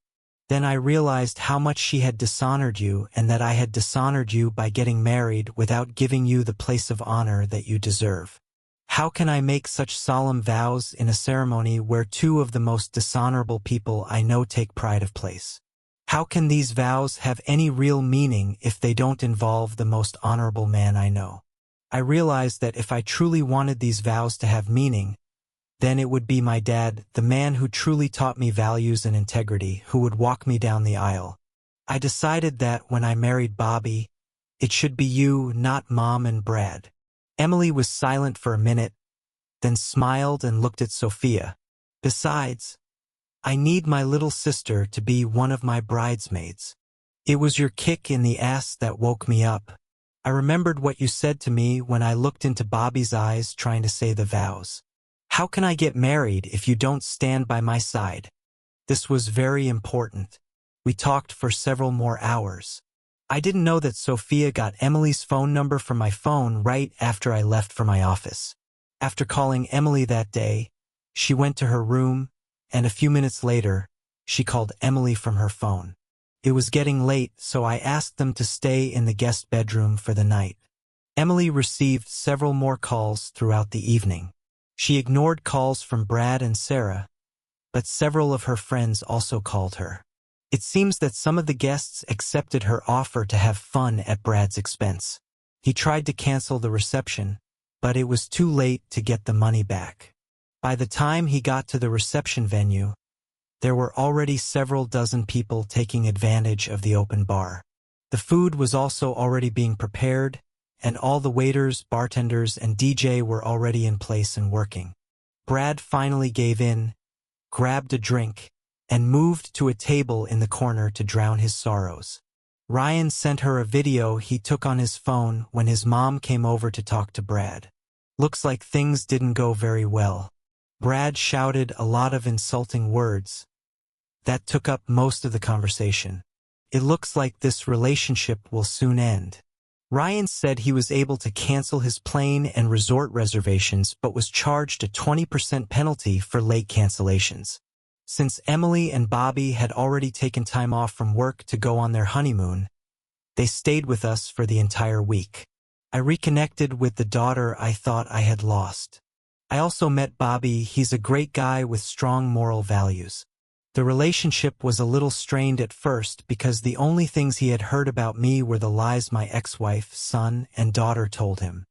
Then I realized how much she had dishonored you and that I had dishonored you by getting married without giving you the place of honor that you deserve. How can I make such solemn vows in a ceremony where two of the most dishonorable people I know take pride of place? How can these vows have any real meaning if they don't involve the most honorable man I know? I realized that if I truly wanted these vows to have meaning, then it would be my dad, the man who truly taught me values and integrity, who would walk me down the aisle. I decided that when I married Bobby, it should be you, not Mom and Brad. Emily was silent for a minute, then smiled and looked at Sophia. Besides, I need my little sister to be one of my bridesmaids. It was your kick in the ass that woke me up. I remembered what you said to me when I looked into Bobby's eyes trying to say the vows. How can I get married if you don't stand by my side? This was very important. We talked for several more hours. I didn't know that Sophia got Emily's phone number from my phone right after I left for my office. After calling Emily that day, she went to her room, and a few minutes later, she called Emily from her phone. It was getting late, so I asked them to stay in the guest bedroom for the night. Emily received several more calls throughout the evening. She ignored calls from Brad and Sarah, but several of her friends also called her. It seems that some of the guests accepted her offer to have fun at Brad's expense. He tried to cancel the reception, but it was too late to get the money back. By the time he got to the reception venue, there were already several dozen people taking advantage of the open bar. The food was also already being prepared, and all the waiters, bartenders, and DJ were already in place and working. Brad finally gave in, grabbed a drink, and moved to a table in the corner to drown his sorrows. Ryan sent her a video he took on his phone when his mom came over to talk to Brad. Looks like things didn't go very well. Brad shouted a lot of insulting words. That took up most of the conversation. It looks like this relationship will soon end. Ryan said he was able to cancel his plane and resort reservations but was charged a 20% penalty for late cancellations. Since Emily and Bobby had already taken time off from work to go on their honeymoon, they stayed with us for the entire week. I reconnected with the daughter I thought I had lost. I also met Bobby. He's a great guy with strong moral values. The relationship was a little strained at first because the only things he had heard about me were the lies my ex-wife, son, and daughter told him.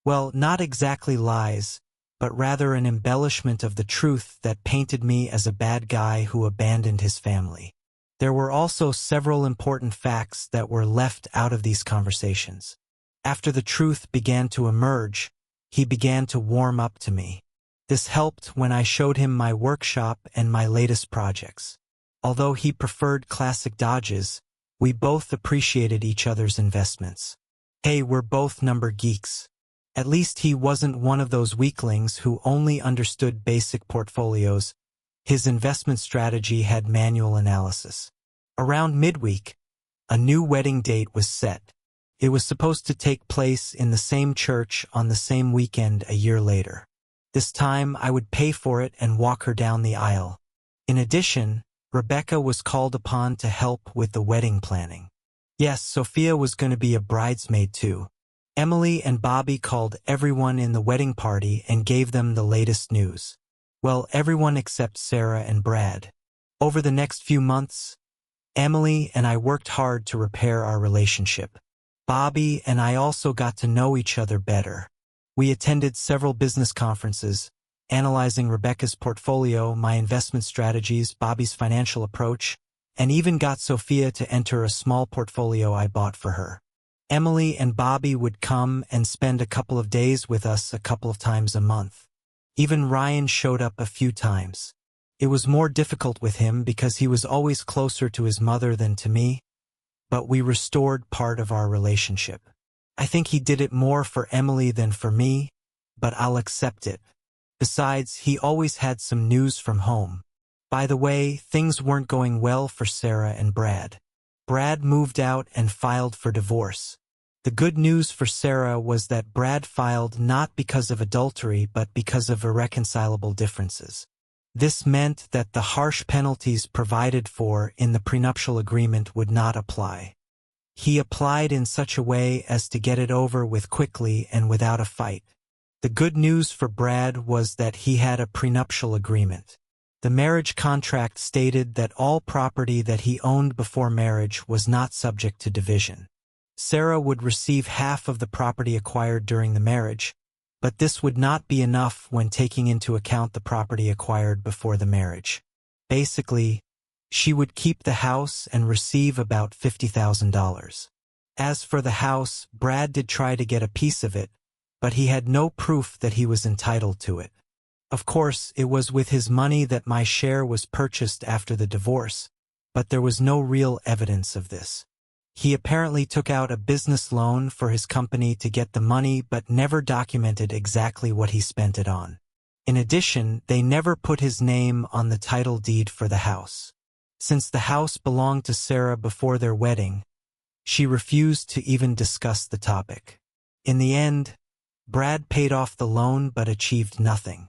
Well, not exactly lies, but rather an embellishment of the truth that painted me as a bad guy who abandoned his family. There were also several important facts that were left out of these conversations. After the truth began to emerge, he began to warm up to me. This helped when I showed him my workshop and my latest projects. Although he preferred classic Dodges, we both appreciated each other's investments. Hey, we're both number geeks. At least he wasn't one of those weaklings who only understood basic portfolios. His investment strategy had manual analysis. Around midweek, a new wedding date was set. It was supposed to take place in the same church on the same weekend a year later. This time, I would pay for it and walk her down the aisle. In addition, Rebecca was called upon to help with the wedding planning. Yes, Sophia was going to be a bridesmaid too. Emily and Bobby called everyone in the wedding party and gave them the latest news. Well, everyone except Sarah and Brad. Over the next few months, Emily and I worked hard to repair our relationship. Bobby and I also got to know each other better. We attended several business conferences, analyzing Rebecca's portfolio, my investment strategies, Bobby's financial approach, and even got Sophia to enter a small portfolio I bought for her. Emily and Bobby would come and spend a couple of days with us a couple of times a month. Even Ryan showed up a few times. It was more difficult with him because he was always closer to his mother than to me, but we restored part of our relationship. I think he did it more for Emily than for me, but I'll accept it. Besides, he always had some news from home. By the way, things weren't going well for Sarah and Brad. Brad moved out and filed for divorce. The good news for Sarah was that Brad filed not because of adultery but because of irreconcilable differences. This meant that the harsh penalties provided for in the prenuptial agreement would not apply. He applied in such a way as to get it over with quickly and without a fight. The good news for Brad was that he had a prenuptial agreement. The marriage contract stated that all property that he owned before marriage was not subject to division. Sarah would receive half of the property acquired during the marriage, but this would not be enough when taking into account the property acquired before the marriage. Basically, she would keep the house and receive about $50,000. As for the house, Brad did try to get a piece of it, but he had no proof that he was entitled to it. Of course, it was with his money that my share was purchased after the divorce, but there was no real evidence of this. He apparently took out a business loan for his company to get the money but never documented exactly what he spent it on. In addition, they never put his name on the title deed for the house. Since the house belonged to Sarah before their wedding, she refused to even discuss the topic. In the end, Brad paid off the loan but achieved nothing.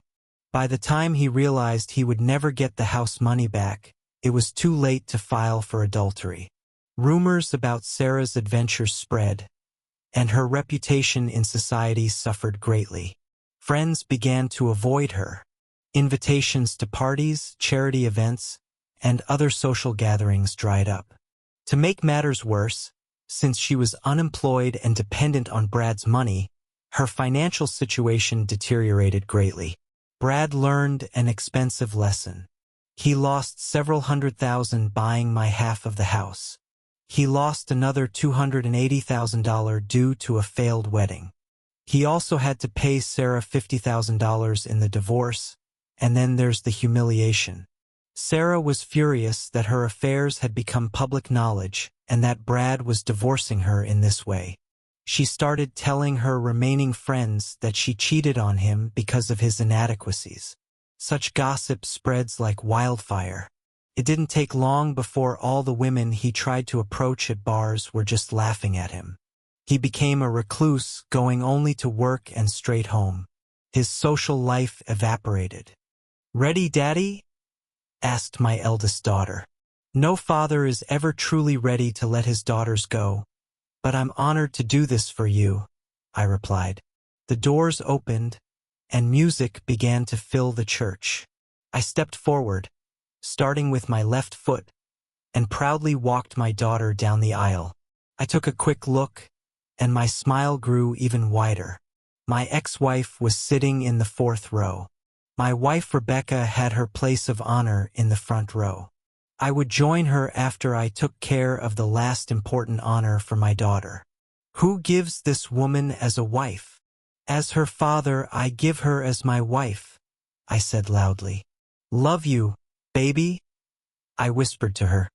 By the time he realized he would never get the house money back, it was too late to file for adultery. Rumors about Sarah's adventures spread, and her reputation in society suffered greatly. Friends began to avoid her. Invitations to parties, charity events, and other social gatherings dried up. To make matters worse, since she was unemployed and dependent on Brad's money, her financial situation deteriorated greatly. Brad learned an expensive lesson. He lost several $100,000 buying my half of the house. He lost another $280,000 due to a failed wedding. He also had to pay Sarah $50,000 in the divorce, and then there's the humiliation. Sarah was furious that her affairs had become public knowledge and that Brad was divorcing her in this way. She started telling her remaining friends that she cheated on him because of his inadequacies. Such gossip spreads like wildfire. It didn't take long before all the women he tried to approach at bars were just laughing at him. He became a recluse, going only to work and straight home. His social life evaporated. "Ready, Daddy?" asked my eldest daughter. No father is ever truly ready to let his daughters go, but I'm honored to do this for you, I replied. The doors opened, and music began to fill the church. I stepped forward, starting with my left foot, and proudly walked my daughter down the aisle. I took a quick look, and my smile grew even wider. My ex-wife was sitting in the fourth row. My wife Rebecca had her place of honor in the front row. I would join her after I took care of the last important honor for my daughter. Who gives this woman as a wife? As her father, I give her as my wife, I said loudly. Love you, baby, I whispered to her,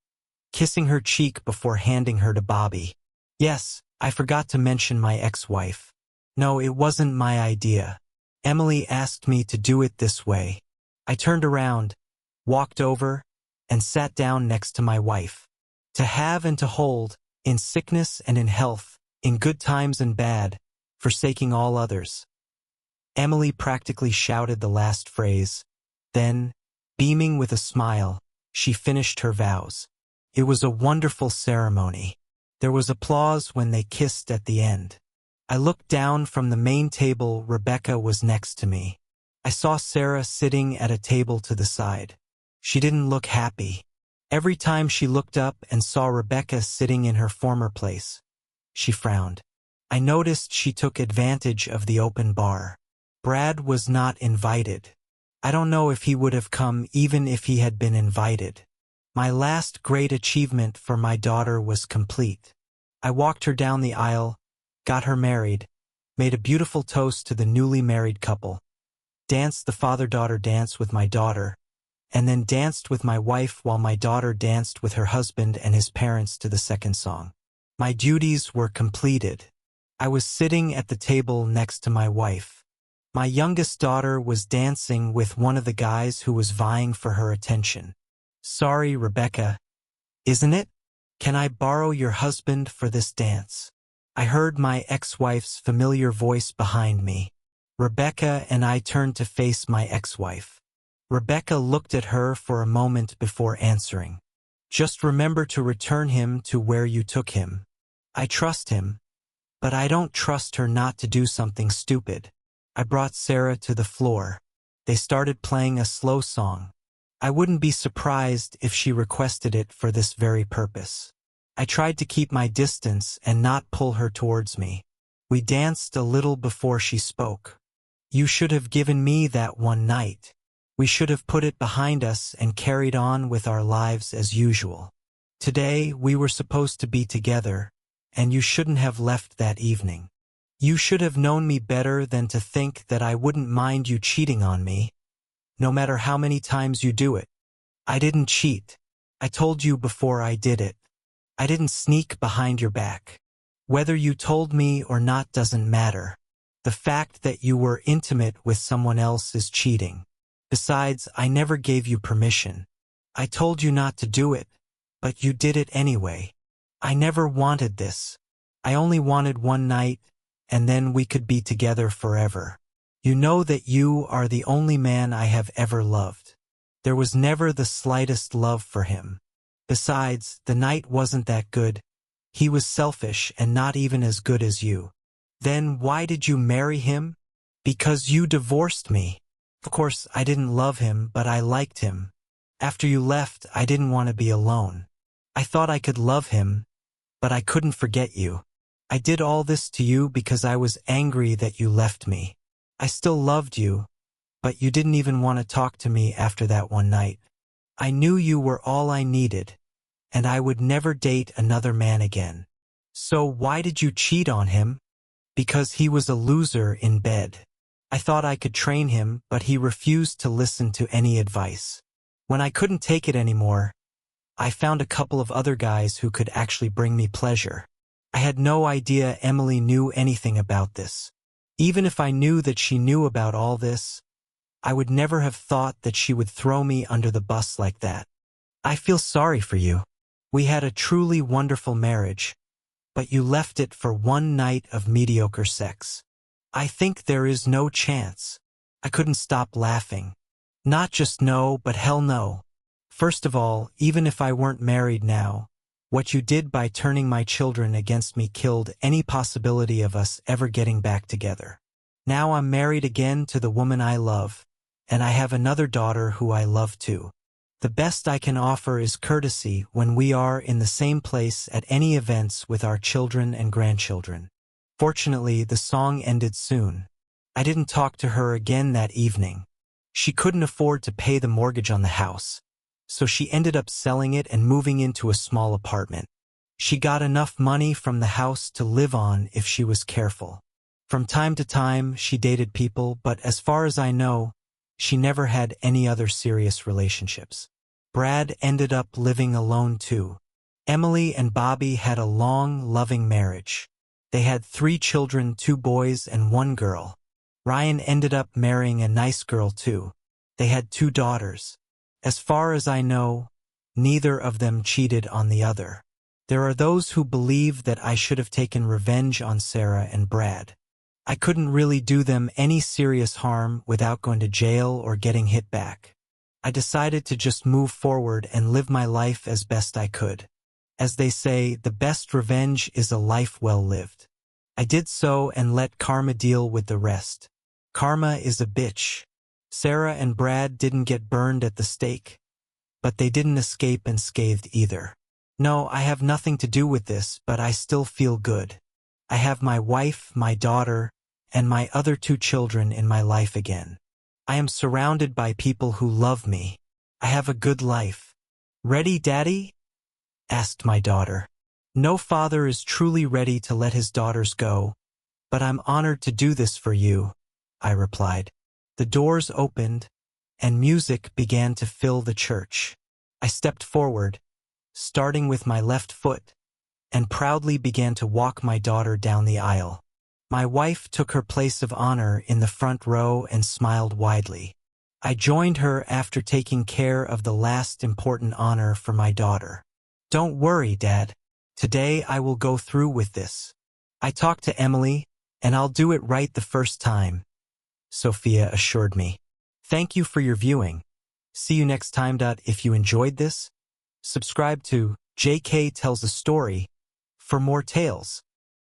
kissing her cheek before handing her to Bobby. Yes, I forgot to mention my ex-wife. No, it wasn't my idea. Emily asked me to do it this way. I turned around, walked over, and sat down next to my wife. To have and to hold, in sickness and in health, in good times and bad, forsaking all others. Emily practically shouted the last phrase. Then, beaming with a smile, she finished her vows. It was a wonderful ceremony. There was applause when they kissed at the end. I looked down from the main table. Rebecca was next to me. I saw Sarah sitting at a table to the side. She didn't look happy. Every time she looked up and saw Rebecca sitting in her former place, she frowned. I noticed she took advantage of the open bar. Brad was not invited. I don't know if he would have come even if he had been invited. My last great achievement for my daughter was complete. I walked her down the aisle, got her married, made a beautiful toast to the newly married couple, danced the father-daughter dance with my daughter, and then danced with my wife while my daughter danced with her husband and his parents to the second song. My duties were completed. I was sitting at the table next to my wife. My youngest daughter was dancing with one of the guys who was vying for her attention. Sorry, Rebecca, isn't it? Can I borrow your husband for this dance? I heard my ex-wife's familiar voice behind me. Rebecca, and I turned to face my ex-wife. Rebecca looked at her for a moment before answering. Just remember to return him to where you took him. I trust him, but I don't trust her not to do something stupid. I brought Sarah to the floor. They started playing a slow song. I wouldn't be surprised if she requested it for this very purpose. I tried to keep my distance and not pull her towards me. We danced a little before she spoke. You should have given me that one night. We should have put it behind us and carried on with our lives as usual. Today, we were supposed to be together, and you shouldn't have left that evening. You should have known me better than to think that I wouldn't mind you cheating on me, no matter how many times you do it. I didn't cheat. I told you before I did it. I didn't sneak behind your back. Whether you told me or not doesn't matter. The fact that you were intimate with someone else is cheating. Besides, I never gave you permission. I told you not to do it, but you did it anyway. I never wanted this. I only wanted one night, and then we could be together forever. You know that you are the only man I have ever loved. There was never the slightest love for him. Besides, the night wasn't that good. He was selfish and not even as good as you. Then why did you marry him? Because you divorced me. Of course, I didn't love him, but I liked him. After you left, I didn't want to be alone. I thought I could love him, but I couldn't forget you. I did all this to you because I was angry that you left me. I still loved you, but you didn't even want to talk to me after that one night. I knew you were all I needed, and I would never date another man again. So why did you cheat on him? Because he was a loser in bed. I thought I could train him, but he refused to listen to any advice. When I couldn't take it anymore, I found a couple of other guys who could actually bring me pleasure. I had no idea Emily knew anything about this. Even if I knew that she knew about all this, I would never have thought that she would throw me under the bus like that. I feel sorry for you. We had a truly wonderful marriage, but you left it for one night of mediocre sex. I think there is no chance. I couldn't stop laughing. Not just no, but hell no. First of all, even if I weren't married now, what you did by turning my children against me killed any possibility of us ever getting back together. Now I'm married again to the woman I love, and I have another daughter who I love too. The best I can offer is courtesy when we are in the same place at any events with our children and grandchildren. Fortunately, the song ended soon. I didn't talk to her again that evening. She couldn't afford to pay the mortgage on the house, so she ended up selling it and moving into a small apartment. She got enough money from the house to live on if she was careful. From time to time, she dated people, but as far as I know, she never had any other serious relationships. Brad ended up living alone too. Emily and Bobby had a long, loving marriage. They had 3 children, 2 boys and 1 girl. Ryan ended up marrying a nice girl too. They had 2 daughters. As far as I know, neither of them cheated on the other. There are those who believe that I should have taken revenge on Sarah and Brad. I couldn't really do them any serious harm without going to jail or getting hit back. I decided to just move forward and live my life as best I could. As they say, the best revenge is a life well lived. I did so and let karma deal with the rest. Karma is a bitch. Sarah and Brad didn't get burned at the stake, but they didn't escape unscathed either. No, I have nothing to do with this, but I still feel good. I have my wife, my daughter, and my other 2 children in my life again. I am surrounded by people who love me. I have a good life. Ready, Daddy? Asked my daughter. No father is truly ready to let his daughters go, but I'm honored to do this for you, I replied. The doors opened, and music began to fill the church. I stepped forward, starting with my left foot, and proudly began to walk my daughter down the aisle. My wife took her place of honor in the front row and smiled widely. I joined her after taking care of the last important honor for my daughter. Don't worry, Dad. Today I will go through with this. I talked to Emily, and I'll do it right the first time, Sophia assured me. Thank you for your viewing. See you next time. If you enjoyed this, subscribe to JK Tells a Story for more tales.